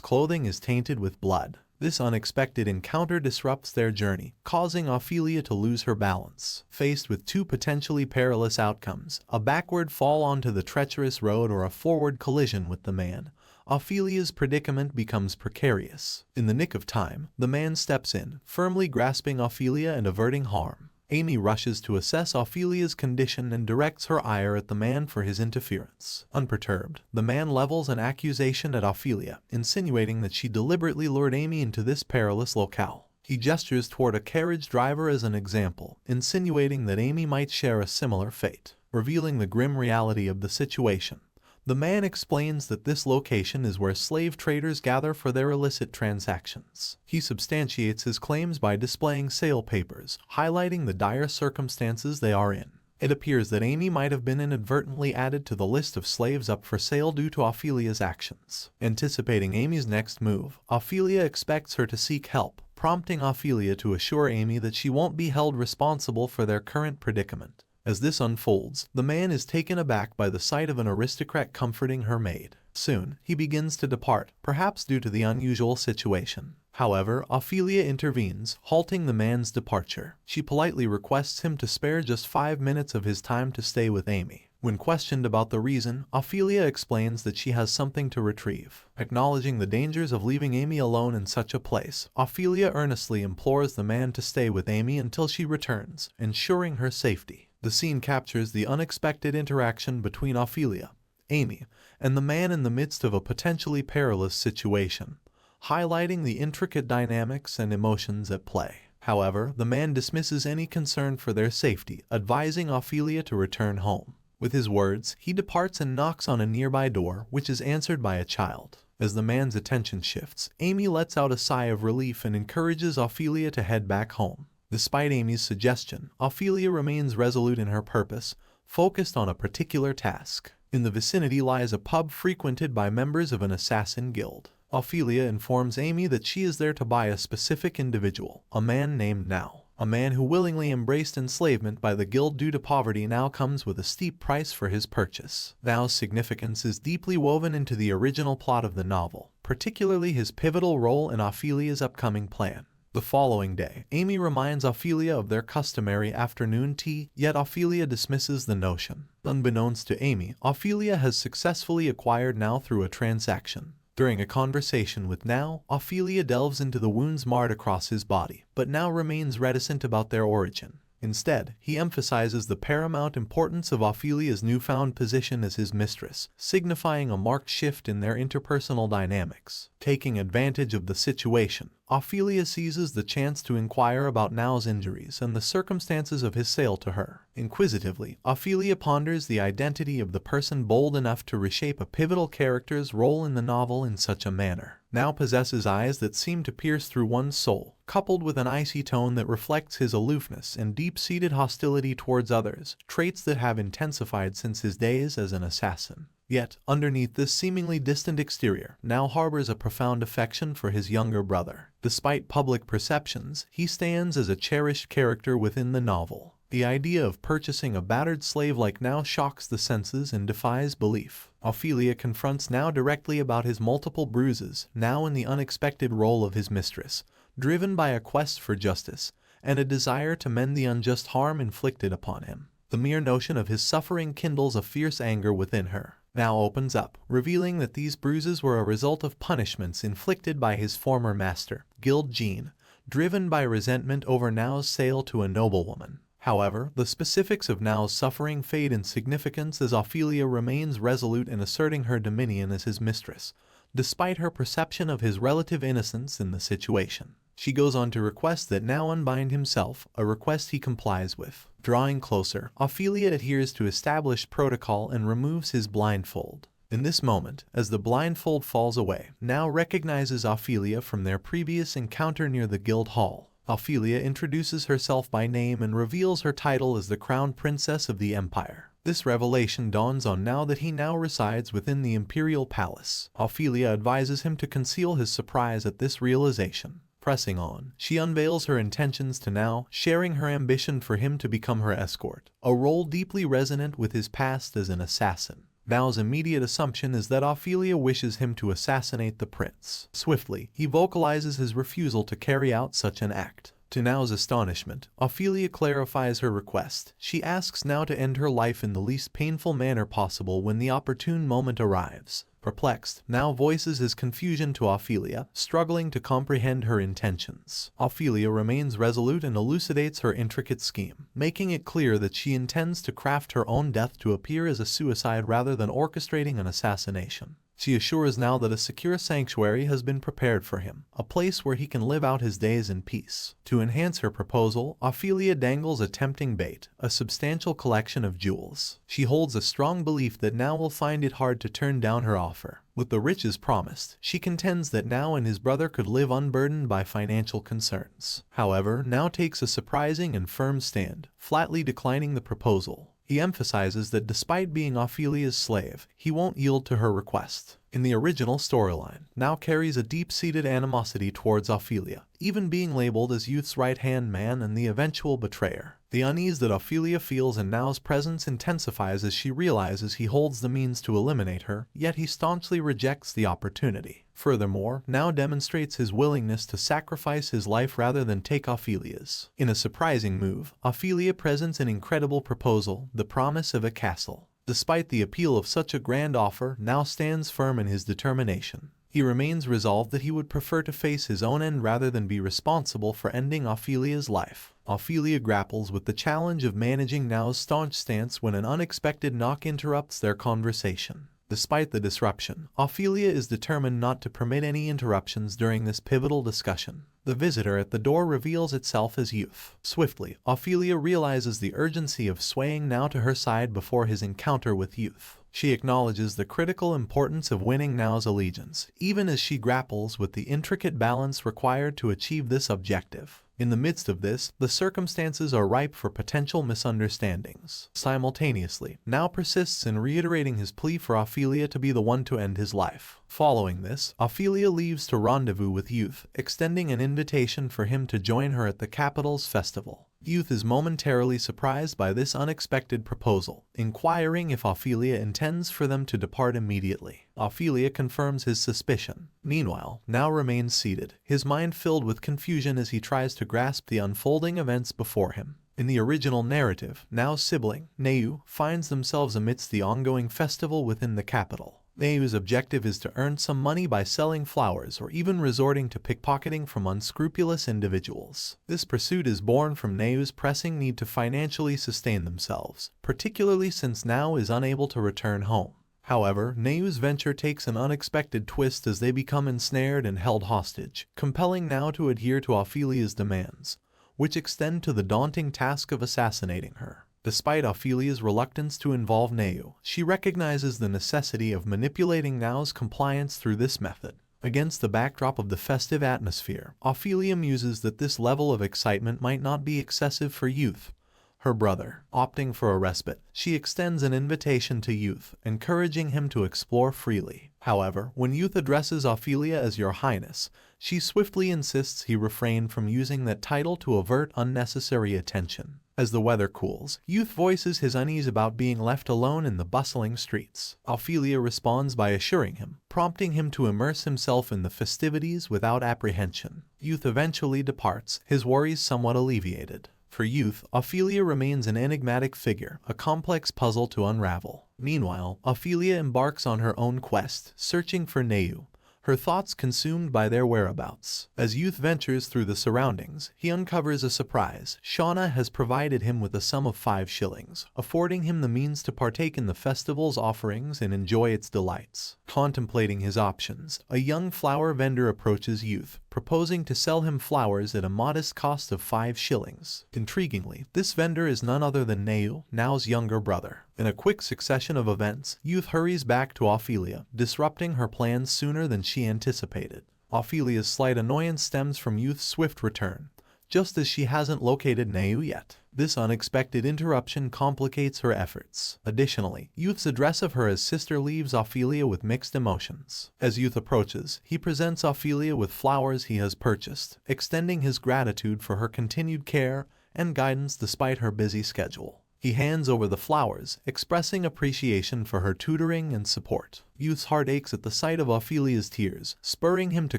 S1: clothing is tainted with blood. This unexpected encounter disrupts their journey, causing Ophelia to lose her balance. Faced with two potentially perilous outcomes, a backward fall onto the treacherous road or a forward collision with the man, Ophelia's predicament becomes precarious. In the nick of time, the man steps in, firmly grasping Ophelia and averting harm. Amy rushes to assess Ophelia's condition and directs her ire at the man for his interference. Unperturbed, the man levels an accusation at Ophelia, insinuating that she deliberately lured Amy into this perilous locale. He gestures toward a carriage driver as an example, insinuating that Amy might share a similar fate. Revealing the grim reality of the situation, the man explains that this location is where slave traders gather for their illicit transactions. He substantiates his claims by displaying sale papers, highlighting the dire circumstances they are in. It appears that Amy might have been inadvertently added to the list of slaves up for sale due to Ophelia's actions. Anticipating Amy's next move, Ophelia expects her to seek help, prompting Ophelia to assure Amy that she won't be held responsible for their current predicament. As this unfolds, the man is taken aback by the sight of an aristocrat comforting her maid. Soon, he begins to depart, perhaps due to the unusual situation. However, Ophelia intervenes, halting the man's departure. She politely requests him to spare just 5 minutes of his time to stay with Amy. When questioned about the reason, Ophelia explains that she has something to retrieve. Acknowledging the dangers of leaving Amy alone in such a place, Ophelia earnestly implores the man to stay with Amy until she returns, ensuring her safety. The scene captures the unexpected interaction between Ophelia, Amy, and the man in the midst of a potentially perilous situation, highlighting the intricate dynamics and emotions at play. However, the man dismisses any concern for their safety, advising Ophelia to return home. With his words, he departs and knocks on a nearby door, which is answered by a child. As the man's attention shifts, Amy lets out a sigh of relief and encourages Ophelia to head back home. Despite Amy's suggestion, Ophelia remains resolute in her purpose, focused on a particular task. In the vicinity lies a pub frequented by members of an assassin guild. Ophelia informs Amy that she is there to buy a specific individual, a man named Now. A man who willingly embraced enslavement by the guild due to poverty now comes with a steep price for his purchase. Now's significance is deeply woven into the original plot of the novel, particularly his pivotal role in Ophelia's upcoming plan. The following day, Amy reminds Ophelia of their customary afternoon tea, yet Ophelia dismisses the notion. Unbeknownst to Amy, Ophelia has successfully acquired Now through a transaction. During a conversation with Now, Ophelia delves into the wounds marred across his body, but Now remains reticent about their origin. Instead, he emphasizes the paramount importance of Ophelia's newfound position as his mistress, signifying a marked shift in their interpersonal dynamics. Taking advantage of the situation, Ophelia seizes the chance to inquire about Now's injuries and the circumstances of his sale to her. Inquisitively, Ophelia ponders the identity of the person bold enough to reshape a pivotal character's role in the novel in such a manner. Now possesses eyes that seem to pierce through one's soul, coupled with an icy tone that reflects his aloofness and deep-seated hostility towards others, traits that have intensified since his days as an assassin. Yet, underneath this seemingly distant exterior, Now harbors a profound affection for his younger brother. Despite public perceptions, he stands as a cherished character within the novel. The idea of purchasing a battered slave like Now shocks the senses and defies belief. Ophelia confronts Now directly about his multiple bruises, now in the unexpected role of his mistress, driven by a quest for justice and a desire to mend the unjust harm inflicted upon him. The mere notion of his suffering kindles a fierce anger within her. Now opens up, revealing that these bruises were a result of punishments inflicted by his former master, Guild Jean, driven by resentment over Now's sale to a noblewoman. However, the specifics of Now's suffering fade in significance as Ophelia remains resolute in asserting her dominion as his mistress, despite her perception of his relative innocence in the situation. She goes on to request that Now unbind himself, a request he complies with. Drawing closer, Ophelia adheres to established protocol and removes his blindfold. In this moment, as the blindfold falls away, Now recognizes Ophelia from their previous encounter near the guild hall. Ophelia introduces herself by name and reveals her title as the crown princess of the empire. This revelation dawns on Now that he now resides within the imperial palace. Ophelia advises him to conceal his surprise at this realization. Pressing on, she unveils her intentions to Now, sharing her ambition for him to become her escort, a role deeply resonant with his past as an assassin. Now's immediate assumption is that Ophelia wishes him to assassinate the prince. Swiftly, he vocalizes his refusal to carry out such an act. To Now's astonishment, Ophelia clarifies her request. She asks Now to end her life in the least painful manner possible when the opportune moment arrives. Perplexed, Now voices his confusion to Ophelia, struggling to comprehend her intentions. Ophelia remains resolute and elucidates her intricate scheme, making it clear that she intends to craft her own death to appear as a suicide rather than orchestrating an assassination. She assures Now that a secure sanctuary has been prepared for him, a place where he can live out his days in peace. To enhance her proposal, Ophelia dangles a tempting bait, a substantial collection of jewels. She holds a strong belief that Now will find it hard to turn down her offer. With the riches promised, she contends that Now and his brother could live unburdened by financial concerns. However, Now takes a surprising and firm stand, flatly declining the proposal. He emphasizes that despite being Ophelia's slave, he won't yield to her request. In the original storyline, Now carries a deep-seated animosity towards Ophelia, even being labeled as Youth's right-hand man and the eventual betrayer. The unease that Ophelia feels in Now's presence intensifies as she realizes he holds the means to eliminate her, yet he staunchly rejects the opportunity. Furthermore, Now demonstrates his willingness to sacrifice his life rather than take Ophelia's. In a surprising move, Ophelia presents an incredible proposal, the promise of a castle. Despite the appeal of such a grand offer, Now stands firm in his determination. He remains resolved that he would prefer to face his own end rather than be responsible for ending Ophelia's life. Ophelia grapples with the challenge of managing Now's staunch stance when an unexpected knock interrupts their conversation. Despite the disruption, Ophelia is determined not to permit any interruptions during this pivotal discussion. The visitor at the door reveals itself as Youth. Swiftly, Ophelia realizes the urgency of swaying Now to her side before his encounter with Youth. She acknowledges the critical importance of winning Now's allegiance, even as she grapples with the intricate balance required to achieve this objective. In the midst of this, the circumstances are ripe for potential misunderstandings. Simultaneously, Now persists in reiterating his plea for Ophelia to be the one to end his life. Following this, Ophelia leaves to rendezvous with Youth, extending an invitation for him to join her at the capital's festival. Youth is momentarily surprised by this unexpected proposal, inquiring if Ophelia intends for them to depart immediately. Ophelia confirms his suspicion. Meanwhile, Now remains seated, his mind filled with confusion as he tries to grasp the unfolding events before him. In the original narrative, Now's sibling, Neu, finds themselves amidst the ongoing festival within the capital. Neu's objective is to earn some money by selling flowers or even resorting to pickpocketing from unscrupulous individuals. This pursuit is born from Neu's pressing need to financially sustain themselves, particularly since Now is unable to return home. However, Neu's venture takes an unexpected twist as they become ensnared and held hostage, compelling Now to adhere to Ophelia's demands, which extend to the daunting task of assassinating her. Despite Ophelia's reluctance to involve Neu, she recognizes the necessity of manipulating Now's compliance through this method. Against the backdrop of the festive atmosphere, Ophelia muses that this level of excitement might not be excessive for Youth, her brother. Opting for a respite, she extends an invitation to Youth, encouraging him to explore freely. However, when Youth addresses Ophelia as Your Highness, she swiftly insists he refrain from using that title to avert unnecessary attention. As the weather cools, Youth voices his unease about being left alone in the bustling streets. Ophelia responds by assuring him, prompting him to immerse himself in the festivities without apprehension. Youth eventually departs, his worries somewhat alleviated. For Youth, Ophelia remains an enigmatic figure, a complex puzzle to unravel. Meanwhile, Ophelia embarks on her own quest, searching for Neu, her thoughts consumed by their whereabouts. As Youth ventures through the surroundings, he uncovers a surprise. Shauna has provided him with a sum of 5 shillings, affording him the means to partake in the festival's offerings and enjoy its delights. Contemplating his options, a young flower vendor approaches Youth, proposing to sell him flowers at a modest cost of 5 shillings. Intriguingly, this vendor is none other than Neu, Now's younger brother. In a quick succession of events, Youth hurries back to Ophelia, disrupting her plans sooner than she anticipated. Ophelia's slight annoyance stems from Youth's swift return, just as she hasn't located Neu yet. This unexpected interruption complicates her efforts. Additionally, Youth's address of her as sister leaves Ophelia with mixed emotions. As Youth approaches, he presents Ophelia with flowers he has purchased, extending his gratitude for her continued care and guidance despite her busy schedule. He hands over the flowers, expressing appreciation for her tutoring and support. Youth's heart aches at the sight of Ophelia's tears, spurring him to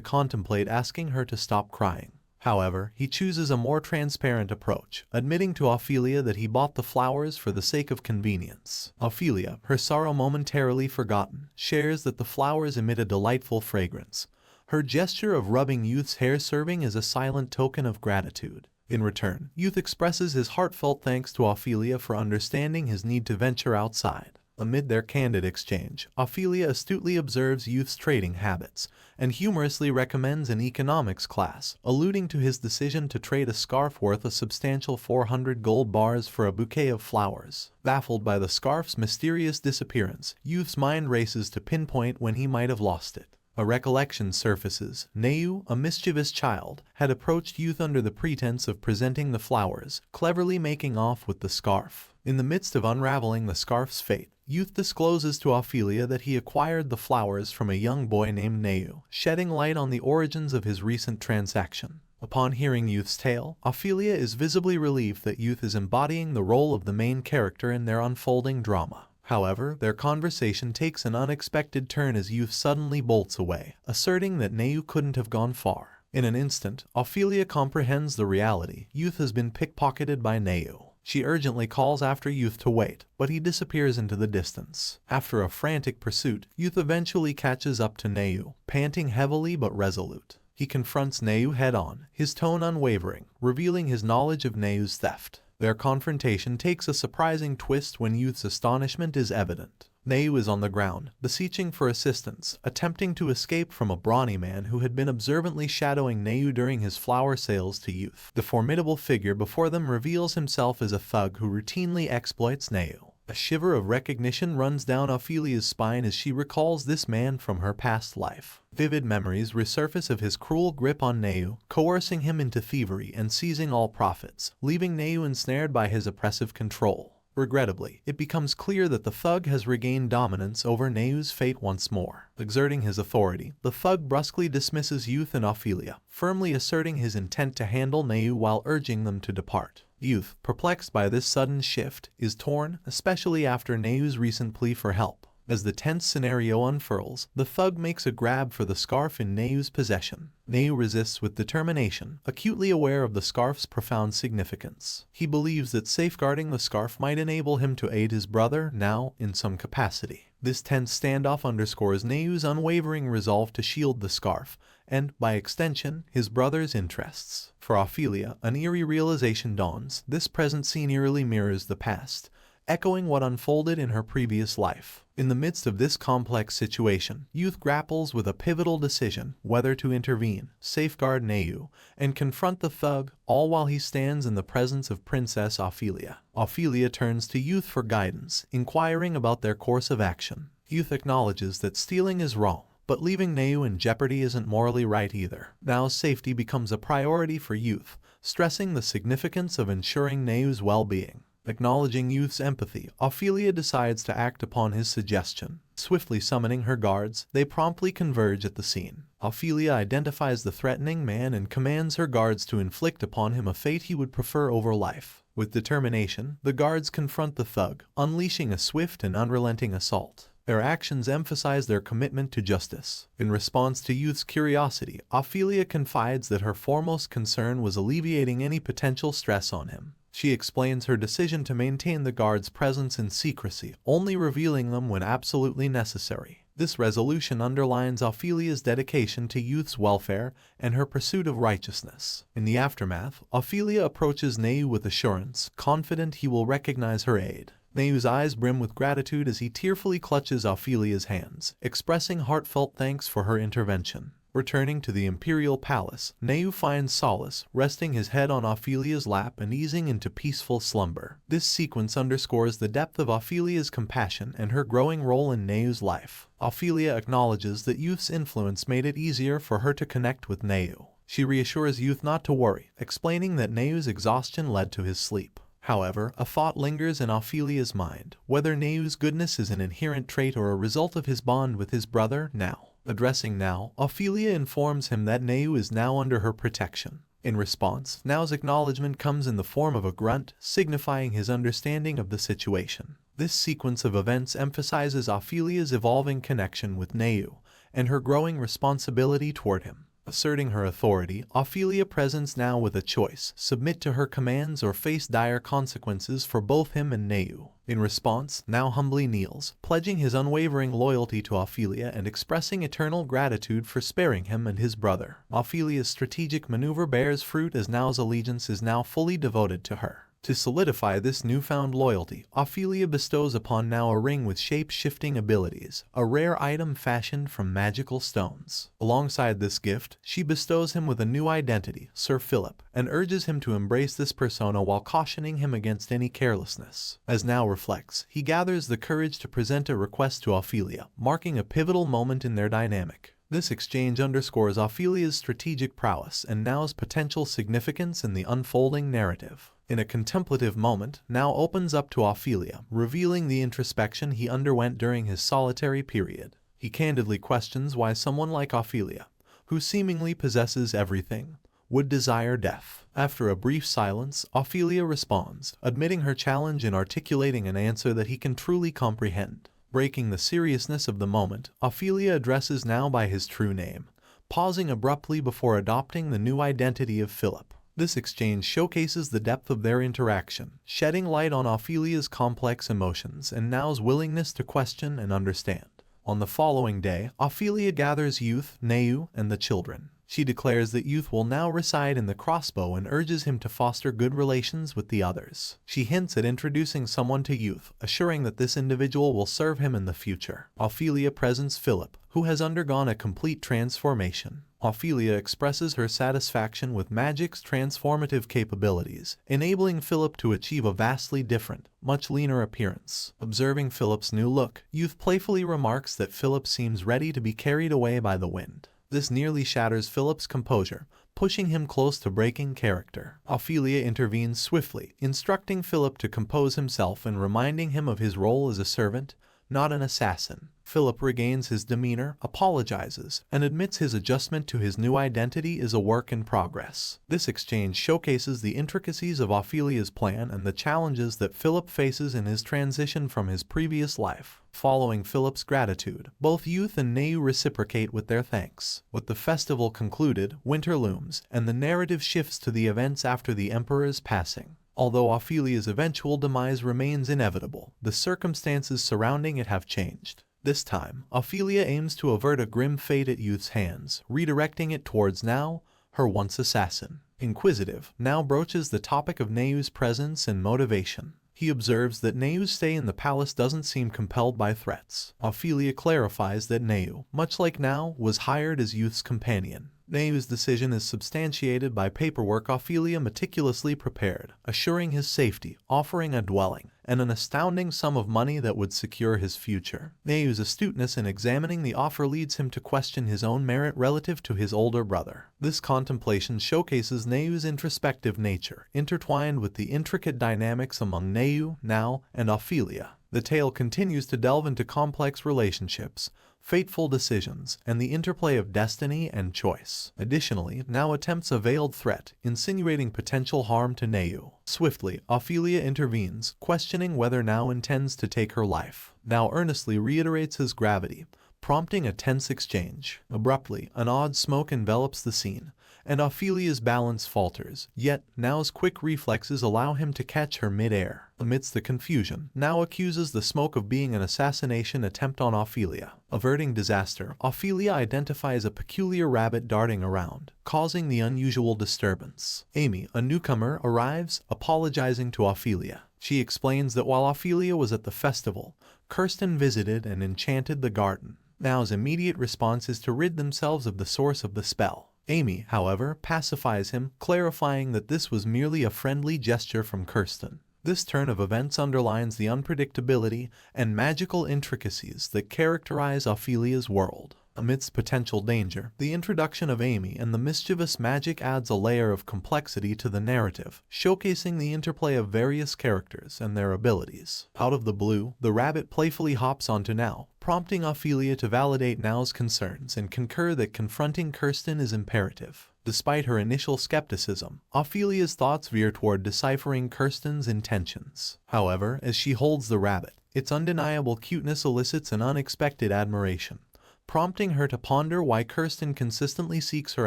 S1: contemplate asking her to stop crying. However, he chooses a more transparent approach, admitting to Ophelia that he bought the flowers for the sake of convenience. Ophelia, her sorrow momentarily forgotten, shares that the flowers emit a delightful fragrance, her gesture of rubbing Youth's hair serving as a silent token of gratitude. In return, Youth expresses his heartfelt thanks to Ophelia for understanding his need to venture outside. Amid their candid exchange, Ophelia astutely observes Youth's trading habits and humorously recommends an economics class, alluding to his decision to trade a scarf worth a substantial 400 gold bars for a bouquet of flowers. Baffled by the scarf's mysterious disappearance, Youth's mind races to pinpoint when he might have lost it. A recollection surfaces. Neu, a mischievous child, had approached Youth under the pretense of presenting the flowers, cleverly making off with the scarf. In the midst of unraveling the scarf's fate, Youth discloses to Ophelia that he acquired the flowers from a young boy named Neu, shedding light on the origins of his recent transaction. Upon hearing Youth's tale, Ophelia is visibly relieved that Youth is embodying the role of the main character in their unfolding drama. However, their conversation takes an unexpected turn as Youth suddenly bolts away, asserting that Neu couldn't have gone far. In an instant, Ophelia comprehends the reality. Youth has been pickpocketed by Neu. She urgently calls after Youth to wait, but he disappears into the distance. After a frantic pursuit, Youth eventually catches up to Neu, panting heavily but resolute. He confronts Neu head-on, his tone unwavering, revealing his knowledge of Neu's theft. Their confrontation takes a surprising twist when Youth's astonishment is evident. Neu is on the ground, beseeching for assistance, attempting to escape from a brawny man who had been observantly shadowing Neu during his flower sales to Youth. The formidable figure before them reveals himself as a thug who routinely exploits Neu. A shiver of recognition runs down Ophelia's spine as she recalls this man from her past life. Vivid memories resurface of his cruel grip on Neu, coercing him into thievery and seizing all profits, leaving Neu ensnared by his oppressive control. Regrettably, it becomes clear that the thug has regained dominance over Neu's fate once more. Exerting his authority, the thug brusquely dismisses Youth and Ophelia, firmly asserting his intent to handle Neu while urging them to depart. Youth, perplexed by this sudden shift, is torn, especially after Neu's recent plea for help. As the tense scenario unfurls, the thug makes a grab for the scarf in Neu's possession. Neu resists with determination, acutely aware of the scarf's profound significance. He believes that safeguarding the scarf might enable him to aid his brother, now in some capacity. This tense standoff underscores Neu's unwavering resolve to shield the scarf, and, by extension, his brother's interests. For Ophelia, an eerie realization dawns. This present scene eerily mirrors the past, echoing what unfolded in her previous life. In the midst of this complex situation, Youth grapples with a pivotal decision: whether to intervene, safeguard Neu, and confront the thug, all while he stands in the presence of Princess Ophelia. Ophelia turns to Youth for guidance, inquiring about their course of action. Youth acknowledges that stealing is wrong, but leaving Neu in jeopardy isn't morally right either. Now safety becomes a priority for Youth, stressing the significance of ensuring Neu's well-being. Acknowledging Youth's empathy, Ophelia decides to act upon his suggestion. Swiftly summoning her guards, they promptly converge at the scene. Ophelia identifies the threatening man and commands her guards to inflict upon him a fate he would prefer over life. With determination, the guards confront the thug, unleashing a swift and unrelenting assault. Their actions emphasize their commitment to justice. In response to Youth's curiosity, Ophelia confides that her foremost concern was alleviating any potential stress on him. She explains her decision to maintain the guards' presence in secrecy, only revealing them when absolutely necessary. This resolution underlines Ophelia's dedication to Youth's welfare and her pursuit of righteousness. In the aftermath, Ophelia approaches Neu with assurance, confident he will recognize her aid. Neu's eyes brim with gratitude as he tearfully clutches Ophelia's hands, expressing heartfelt thanks for her intervention. Returning to the imperial palace, Neu finds solace, resting his head on Ophelia's lap and easing into peaceful slumber. This sequence underscores the depth of Ophelia's compassion and her growing role in Neu's life. Ophelia acknowledges that Youth's influence made it easier for her to connect with Neu. She reassures Youth not to worry, explaining that Neu's exhaustion led to his sleep. However, a thought lingers in Ophelia's mind, whether Neu's goodness is an inherent trait or a result of his bond with his brother, Now. Addressing Now, Ophelia informs him that Neu is now under her protection. In response, Now's acknowledgement comes in the form of a grunt, signifying his understanding of the situation. This sequence of events emphasizes Ophelia's evolving connection with Neu and her growing responsibility toward him. Asserting her authority, Ophelia presents Now with a choice: submit to her commands or face dire consequences for both him and Neu. In response, Now humbly kneels, pledging his unwavering loyalty to Ophelia and expressing eternal gratitude for sparing him and his brother. Ophelia's strategic maneuver bears fruit as Now's allegiance is now fully devoted to her. To solidify this newfound loyalty, Ophelia bestows upon Now a ring with shape-shifting abilities, a rare item fashioned from magical stones. Alongside this gift, she bestows him with a new identity, Sir Philip, and urges him to embrace this persona while cautioning him against any carelessness. As Now reflects, he gathers the courage to present a request to Ophelia, marking a pivotal moment in their dynamic. This exchange underscores Ophelia's strategic prowess and Now's potential significance in the unfolding narrative. In a contemplative moment, Now opens up to Ophelia, revealing the introspection he underwent during his solitary period. He candidly questions why someone like Ophelia, who seemingly possesses everything, would desire death. After a brief silence, Ophelia responds, admitting her challenge and articulating an answer that he can truly comprehend. Breaking the seriousness of the moment, Ophelia addresses Now by his true name, pausing abruptly before adopting the new identity of Philip. This exchange showcases the depth of their interaction, shedding light on Ophelia's complex emotions and Now's willingness to question and understand. On the following day, Ophelia gathers Youth, Neu, and the children. She declares that Youth will now reside in the crossbow and urges him to foster good relations with the others. She hints at introducing someone to Youth, assuring that this individual will serve him in the future. Ophelia presents Philip, who has undergone a complete transformation. Ophelia expresses her satisfaction with magic's transformative capabilities, enabling Philip to achieve a vastly different, much leaner appearance. Observing Philip's new look, Youth playfully remarks that Philip seems ready to be carried away by the wind. This nearly shatters Philip's composure, pushing him close to breaking character. Ophelia intervenes swiftly, instructing Philip to compose himself and reminding him of his role as a servant, not an assassin. Philip regains his demeanor, apologizes, and admits his adjustment to his new identity is a work in progress. This exchange showcases the intricacies of Ophelia's plan and the challenges that Philip faces in his transition from his previous life. Following Philip's gratitude, both Youth and Neu reciprocate with their thanks. With the festival concluded, winter looms, and the narrative shifts to the events after the emperor's passing. Although Ophelia's eventual demise remains inevitable, the circumstances surrounding it have changed. This time, Ophelia aims to avert a grim fate at Youth's hands, redirecting it towards Now, her once assassin. Inquisitive, Now broaches the topic of Neu's presence and motivation. He observes that Neu's stay in the palace doesn't seem compelled by threats. Ophelia clarifies that Neu, much like Now, was hired as Youth's companion. Neu's decision is substantiated by paperwork Ophelia meticulously prepared, assuring his safety, offering a dwelling, and an astounding sum of money that would secure his future. Neu's astuteness in examining the offer leads him to question his own merit relative to his older brother. This contemplation showcases Neu's introspective nature, intertwined with the intricate dynamics among Neu, Now, and Ophelia. The tale continues to delve into complex relationships, fateful decisions, and the interplay of destiny and choice. Additionally, Now attempts a veiled threat, insinuating potential harm to Neu. Swiftly, Ophelia intervenes, questioning whether Now intends to take her life. Now earnestly reiterates his gravity, prompting a tense exchange. Abruptly, an odd smoke envelops the scene, and Ophelia's balance falters, yet Now's quick reflexes allow him to catch her mid-air. Amidst the confusion, Now accuses the smoke of being an assassination attempt on Ophelia. Averting disaster, Ophelia identifies a peculiar rabbit darting around, causing the unusual disturbance. Amy, a newcomer, arrives, apologizing to Ophelia. She explains that while Ophelia was at the festival, Kirsten visited and enchanted the garden. Now's immediate response is to rid themselves of the source of the spell. Amy, however, pacifies him, clarifying that this was merely a friendly gesture from Kirsten. This turn of events underlines the unpredictability and magical intricacies that characterize Ophelia's world. Amidst potential danger, the introduction of Amy and the mischievous magic adds a layer of complexity to the narrative, showcasing the interplay of various characters and their abilities. Out of the blue, the rabbit playfully hops onto Now, prompting Ophelia to validate Now's concerns and concur that confronting Kirsten is imperative. Despite her initial skepticism, Ophelia's thoughts veer toward deciphering Kirsten's intentions. However, as she holds the rabbit, its undeniable cuteness elicits an unexpected admiration, prompting her to ponder why Kirsten consistently seeks her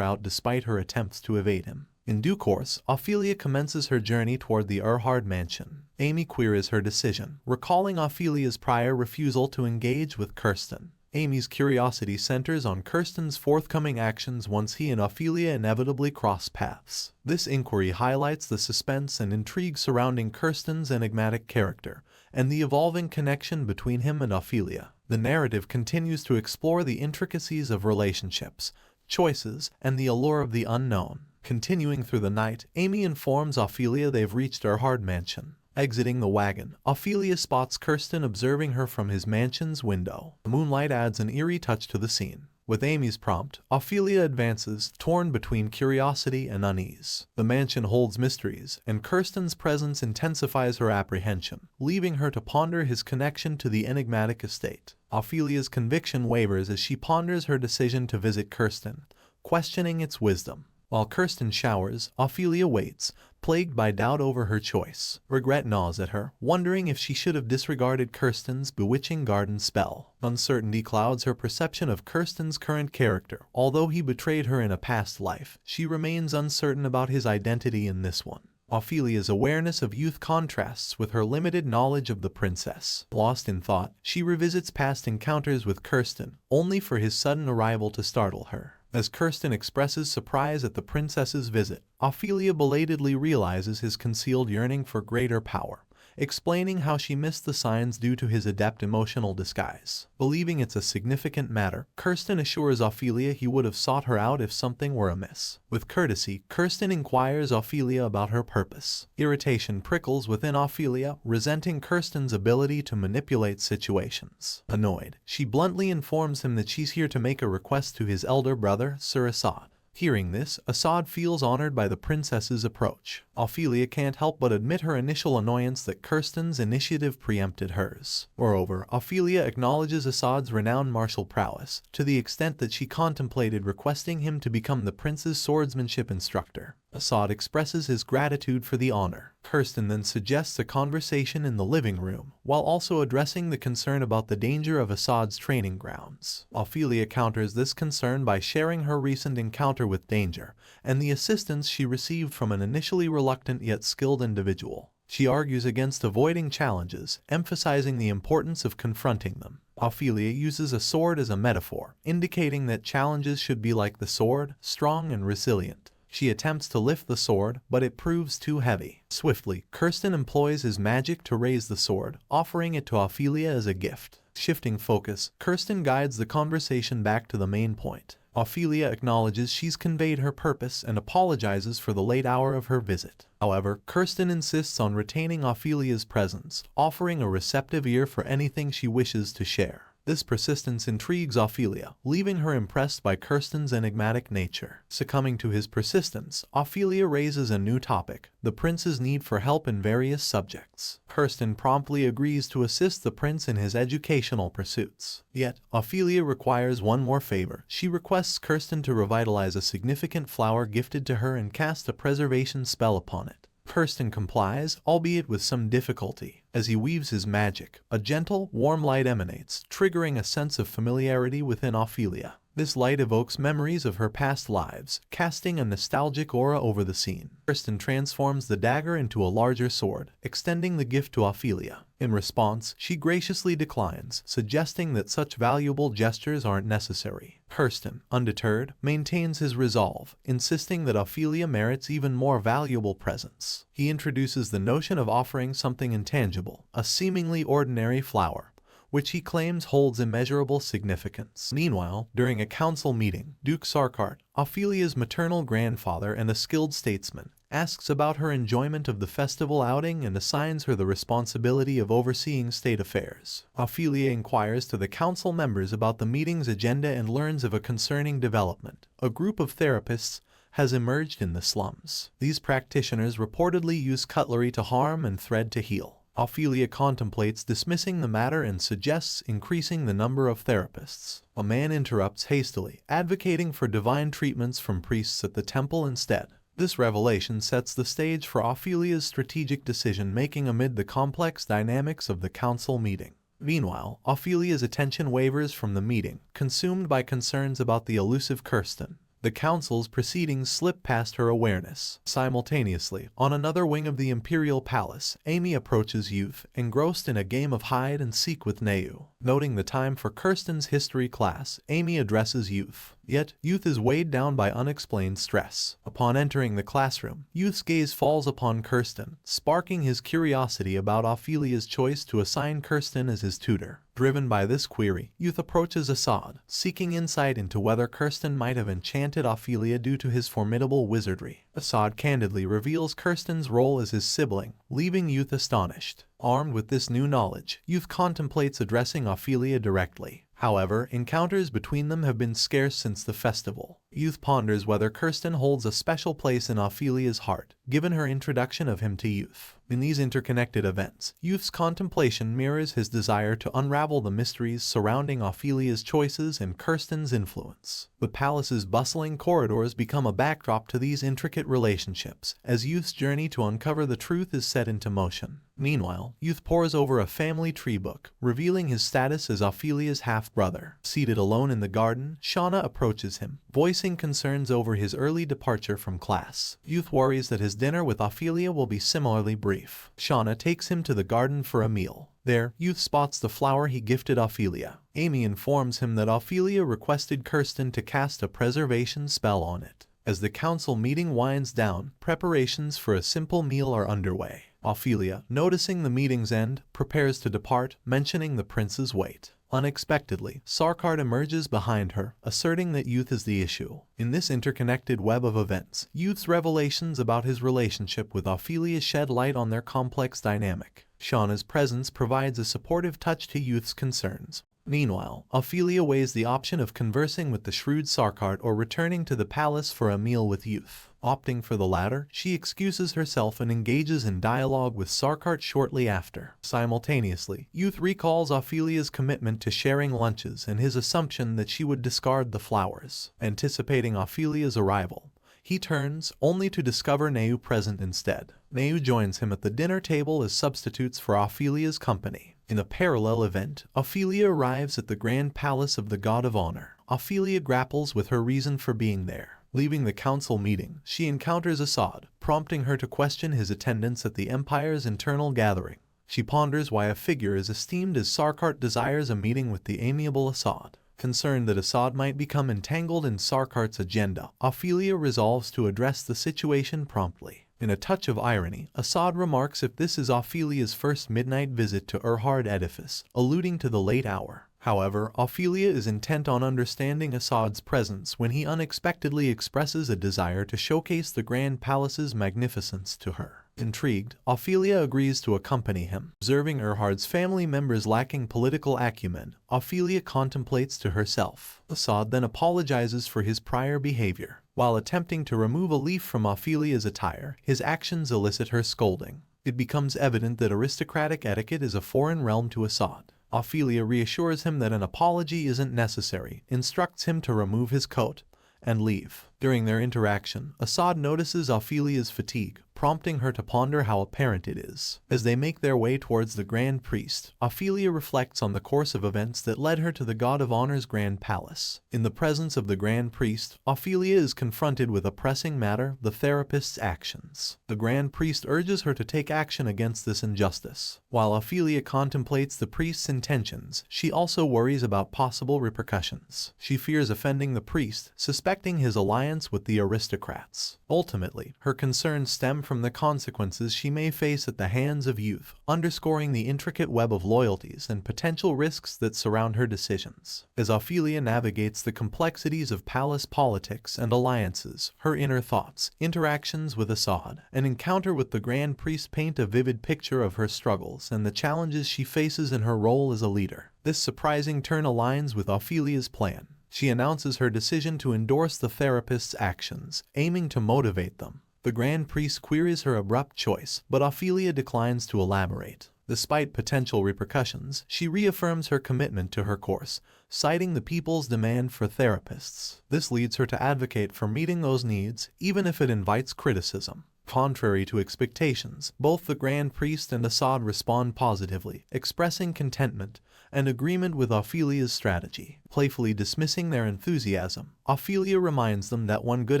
S1: out despite her attempts to evade him. In due course, Ophelia commences her journey toward the Erhard mansion. Amy queries her decision, recalling Ophelia's prior refusal to engage with Kirsten. Amy's curiosity centers on Kirsten's forthcoming actions once he and Ophelia inevitably cross paths. This inquiry highlights the suspense and intrigue surrounding Kirsten's enigmatic character and the evolving connection between him and Ophelia. The narrative continues to explore the intricacies of relationships, choices, and the allure of the unknown. Continuing through the night, Amy informs Ophelia they've reached Erhard mansion. Exiting the wagon, Ophelia spots Kirsten observing her from his mansion's window. The moonlight adds an eerie touch to the scene. With Amy's prompt, Ophelia advances, torn between curiosity and unease. The mansion holds mysteries, and Kirsten's presence intensifies her apprehension, leaving her to ponder his connection to the enigmatic estate. Ophelia's conviction wavers as she ponders her decision to visit Kirsten, questioning its wisdom. While Kirsten showers, Ophelia waits, plagued by doubt over her choice. Regret gnaws at her, wondering if she should have disregarded Kirsten's bewitching garden spell. Uncertainty clouds her perception of Kirsten's current character. Although he betrayed her in a past life, she remains uncertain about his identity in this one. Ophelia's awareness of youth contrasts with her limited knowledge of the princess. Lost in thought, she revisits past encounters with Kirsten, only for his sudden arrival to startle her. As Kirsten expresses surprise at the princess's visit, Ophelia belatedly realizes his concealed yearning for greater power, explaining how she missed the signs due to his adept emotional disguise. Believing it's a significant matter, Kirsten assures Ophelia he would have sought her out if something were amiss. With courtesy, Kirsten inquires Ophelia about her purpose. Irritation prickles within Ophelia, resenting Kirsten's ability to manipulate situations. Annoyed, she bluntly informs him that she's here to make a request to his elder brother, Sir Assad. Hearing this, Assad feels honored by the princess's approach. Ophelia can't help but admit her initial annoyance that Kirsten's initiative preempted hers. Moreover, Ophelia acknowledges Assad's renowned martial prowess, to the extent that she contemplated requesting him to become the prince's swordsmanship instructor. Assad expresses his gratitude for the honor. Kirsten then suggests a conversation in the living room, while also addressing the concern about the danger of Assad's training grounds. Ophelia counters this concern by sharing her recent encounter with danger, and the assistance she received from an initially reluctant yet skilled individual. She argues against avoiding challenges, emphasizing the importance of confronting them. Ophelia uses a sword as a metaphor, indicating that challenges should be like the sword, strong and resilient. She attempts to lift the sword, but it proves too heavy. Swiftly, Kirsten employs his magic to raise the sword, offering it to Ophelia as a gift. Shifting focus, Kirsten guides the conversation back to the main point. Ophelia acknowledges she's conveyed her purpose and apologizes for the late hour of her visit. However, Kirsten insists on retaining Ophelia's presence, offering a receptive ear for anything she wishes to share. This persistence intrigues Ophelia, leaving her impressed by Kirsten's enigmatic nature. Succumbing to his persistence, Ophelia raises a new topic, the prince's need for help in various subjects. Kirsten promptly agrees to assist the prince in his educational pursuits. Yet, Ophelia requires one more favor. She requests Kirsten to revitalize a significant flower gifted to her and cast a preservation spell upon it. Kirsten complies, albeit with some difficulty. As he weaves his magic, a gentle, warm light emanates, triggering a sense of familiarity within Ophelia. This light evokes memories of her past lives, casting a nostalgic aura over the scene. Kirsten transforms the dagger into a larger sword, extending the gift to Ophelia. In response, she graciously declines, suggesting that such valuable gestures aren't necessary. Kirsten, undeterred, maintains his resolve, insisting that Ophelia merits even more valuable presents. He introduces the notion of offering something intangible, a seemingly ordinary flower, which he claims holds immeasurable significance. Meanwhile, during a council meeting, Duke Sarkart, Ophelia's maternal grandfather and a skilled statesman, asks about her enjoyment of the festival outing and assigns her the responsibility of overseeing state affairs. Ophelia inquires to the council members about the meeting's agenda and learns of a concerning development. A group of therapists has emerged in the slums. These practitioners reportedly use cutlery to harm and thread to heal. Ophelia contemplates dismissing the matter and suggests increasing the number of therapists. A man interrupts hastily, advocating for divine treatments from priests at the temple instead. This revelation sets the stage for Ophelia's strategic decision-making amid the complex dynamics of the council meeting. Meanwhile, Ophelia's attention wavers from the meeting, consumed by concerns about the elusive Kirsten. The council's proceedings slip past her awareness. Simultaneously, on another wing of the imperial palace, Amy approaches Youth, engrossed in a game of hide-and-seek with Neu. Noting the time for Kirsten's history class, Amy addresses Youth. Yet, Youth is weighed down by unexplained stress. Upon entering the classroom, Youth's gaze falls upon Kirsten, sparking his curiosity about Ophelia's choice to assign Kirsten as his tutor. Driven by this query, Youth approaches Assad, seeking insight into whether Kirsten might have enchanted Ophelia due to his formidable wizardry. Assad candidly reveals Kirsten's role as his sibling, leaving Youth astonished. Armed with this new knowledge, Youth contemplates addressing Ophelia directly. However, encounters between them have been scarce since the festival. Youth ponders whether Kirsten holds a special place in Ophelia's heart, given her introduction of him to Youth. In these interconnected events, Youth's contemplation mirrors his desire to unravel the mysteries surrounding Ophelia's choices and Kirsten's influence. The palace's bustling corridors become a backdrop to these intricate relationships, as Youth's journey to uncover the truth is set into motion. Meanwhile, Youth pores over a family tree book, revealing his status as Ophelia's half-brother. Seated alone in the garden, Shauna approaches him, voicing concerns over his early departure from class. Youth worries that his dinner with Ophelia will be similarly brief. Shauna takes him to the garden for a meal. There, Youth spots the flower he gifted Ophelia. Amy informs him that Ophelia requested Kirsten to cast a preservation spell on it. As the council meeting winds down, preparations for a simple meal are underway. Ophelia, noticing the meeting's end, prepares to depart, mentioning the prince's weight. Unexpectedly, Sarkard emerges behind her, asserting that Youth is the issue. In this interconnected web of events, Youth's revelations about his relationship with Ophelia shed light on their complex dynamic. Shauna's presence provides a supportive touch to Youth's concerns. Meanwhile, Ophelia weighs the option of conversing with the shrewd Sarkard or returning to the palace for a meal with Youth. Opting for the latter, she excuses herself and engages in dialogue with Sarkard shortly after. Simultaneously, Youth recalls Ophelia's commitment to sharing lunches and his assumption that she would discard the flowers. Anticipating Ophelia's arrival, he turns, only to discover Neu present instead. Neu joins him at the dinner table as substitutes for Ophelia's company. In a parallel event, Ophelia arrives at the Grand Palace of the God of Honor. Ophelia grapples with her reason for being there. Leaving the council meeting, she encounters Assad, prompting her to question his attendance at the Empire's internal gathering. She ponders why a figure as esteemed as Sarkard desires a meeting with the amiable Assad. Concerned that Assad might become entangled in Sarkard's agenda, Ophelia resolves to address the situation promptly. In a touch of irony, Assad remarks if this is Ophelia's first midnight visit to Erhard edifice, alluding to the late hour. However, Ophelia is intent on understanding Assad's presence when he unexpectedly expresses a desire to showcase the Grand Palace's magnificence to her. Intrigued, Ophelia agrees to accompany him. Observing Erhard's family members lacking political acumen, Ophelia contemplates to herself. Assad then apologizes for his prior behavior. While attempting to remove a leaf from Ophelia's attire, his actions elicit her scolding. It becomes evident that aristocratic etiquette is a foreign realm to Assad. Ophelia reassures him that an apology isn't necessary, instructs him to remove his coat, and leave. During their interaction, Assad notices Ophelia's fatigue, prompting her to ponder how apparent it is. As they make their way towards the Grand Priest, Ophelia reflects on the course of events that led her to the God of Honor's Grand Palace. In the presence of the Grand Priest, Ophelia is confronted with a pressing matter: the therapist's actions. The Grand Priest urges her to take action against this injustice. While Ophelia contemplates the priest's intentions, she also worries about possible repercussions. She fears offending the priest, suspecting his alliance alliance with the aristocrats. Ultimately, her concerns stem from the consequences she may face at the hands of youth, underscoring the intricate web of loyalties and potential risks that surround her decisions. As Ophelia navigates the complexities of palace politics and alliances, her inner thoughts, interactions with Assad, and encounter with the Grand Priest paint a vivid picture of her struggles and the challenges she faces in her role as a leader. This surprising turn aligns with Ophelia's plan. She announces her decision to endorse the therapist's actions, aiming to motivate them. The Grand Priest queries her abrupt choice, but Ophelia declines to elaborate. Despite potential repercussions, she reaffirms her commitment to her course, citing the people's demand for therapists. This leads her to advocate for meeting those needs, even if it invites criticism. Contrary to expectations, both the Grand Priest and Assad respond positively, expressing contentment and agreement with Ophelia's strategy. Playfully dismissing their enthusiasm, Ophelia reminds them that one good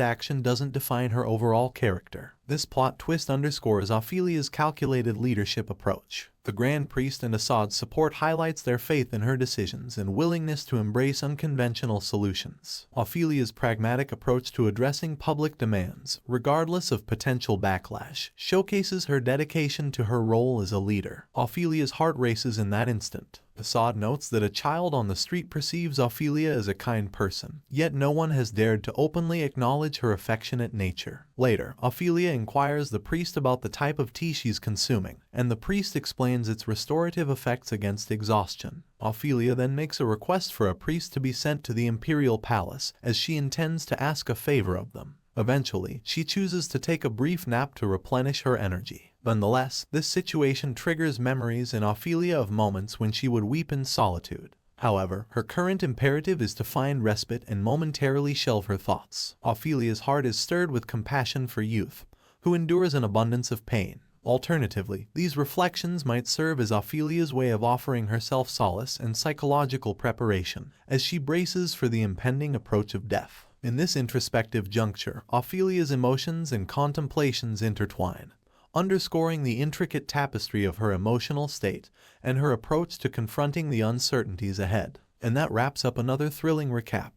S1: action doesn't define her overall character. This plot twist underscores Ophelia's calculated leadership approach. The Grand Priest and Assad's support highlights their faith in her decisions and willingness to embrace unconventional solutions. Ophelia's pragmatic approach to addressing public demands, regardless of potential backlash, showcases her dedication to her role as a leader. Ophelia's heart races in that instant. Assad notes that a child on the street perceives Ophelia as a kind person, yet no one has dared to openly acknowledge her affectionate nature. Later, Ophelia inquires the priest about the type of tea she's consuming, and the priest explains its restorative effects against exhaustion. Ophelia then makes a request for a priest to be sent to the imperial palace, as she intends to ask a favor of them. Eventually, she chooses to take a brief nap to replenish her energy. Nonetheless, this situation triggers memories in Ophelia of moments when she would weep in solitude. However, her current imperative is to find respite and momentarily shelve her thoughts. Ophelia's heart is stirred with compassion for youth, who endures an abundance of pain. Alternatively, these reflections might serve as Ophelia's way of offering herself solace and psychological preparation as she braces for the impending approach of death. In this introspective juncture, Ophelia's emotions and contemplations intertwine, underscoring the intricate tapestry of her emotional state and her approach to confronting the uncertainties ahead. And that wraps up another thrilling recap.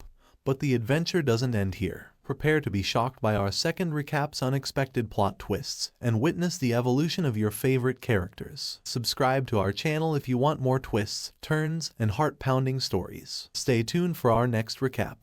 S1: But the adventure doesn't end here. Prepare to be shocked by our second recap's unexpected plot twists and witness the evolution of your favorite characters. Subscribe to our channel if you want more twists, turns, and heart-pounding stories. Stay tuned for our next recap.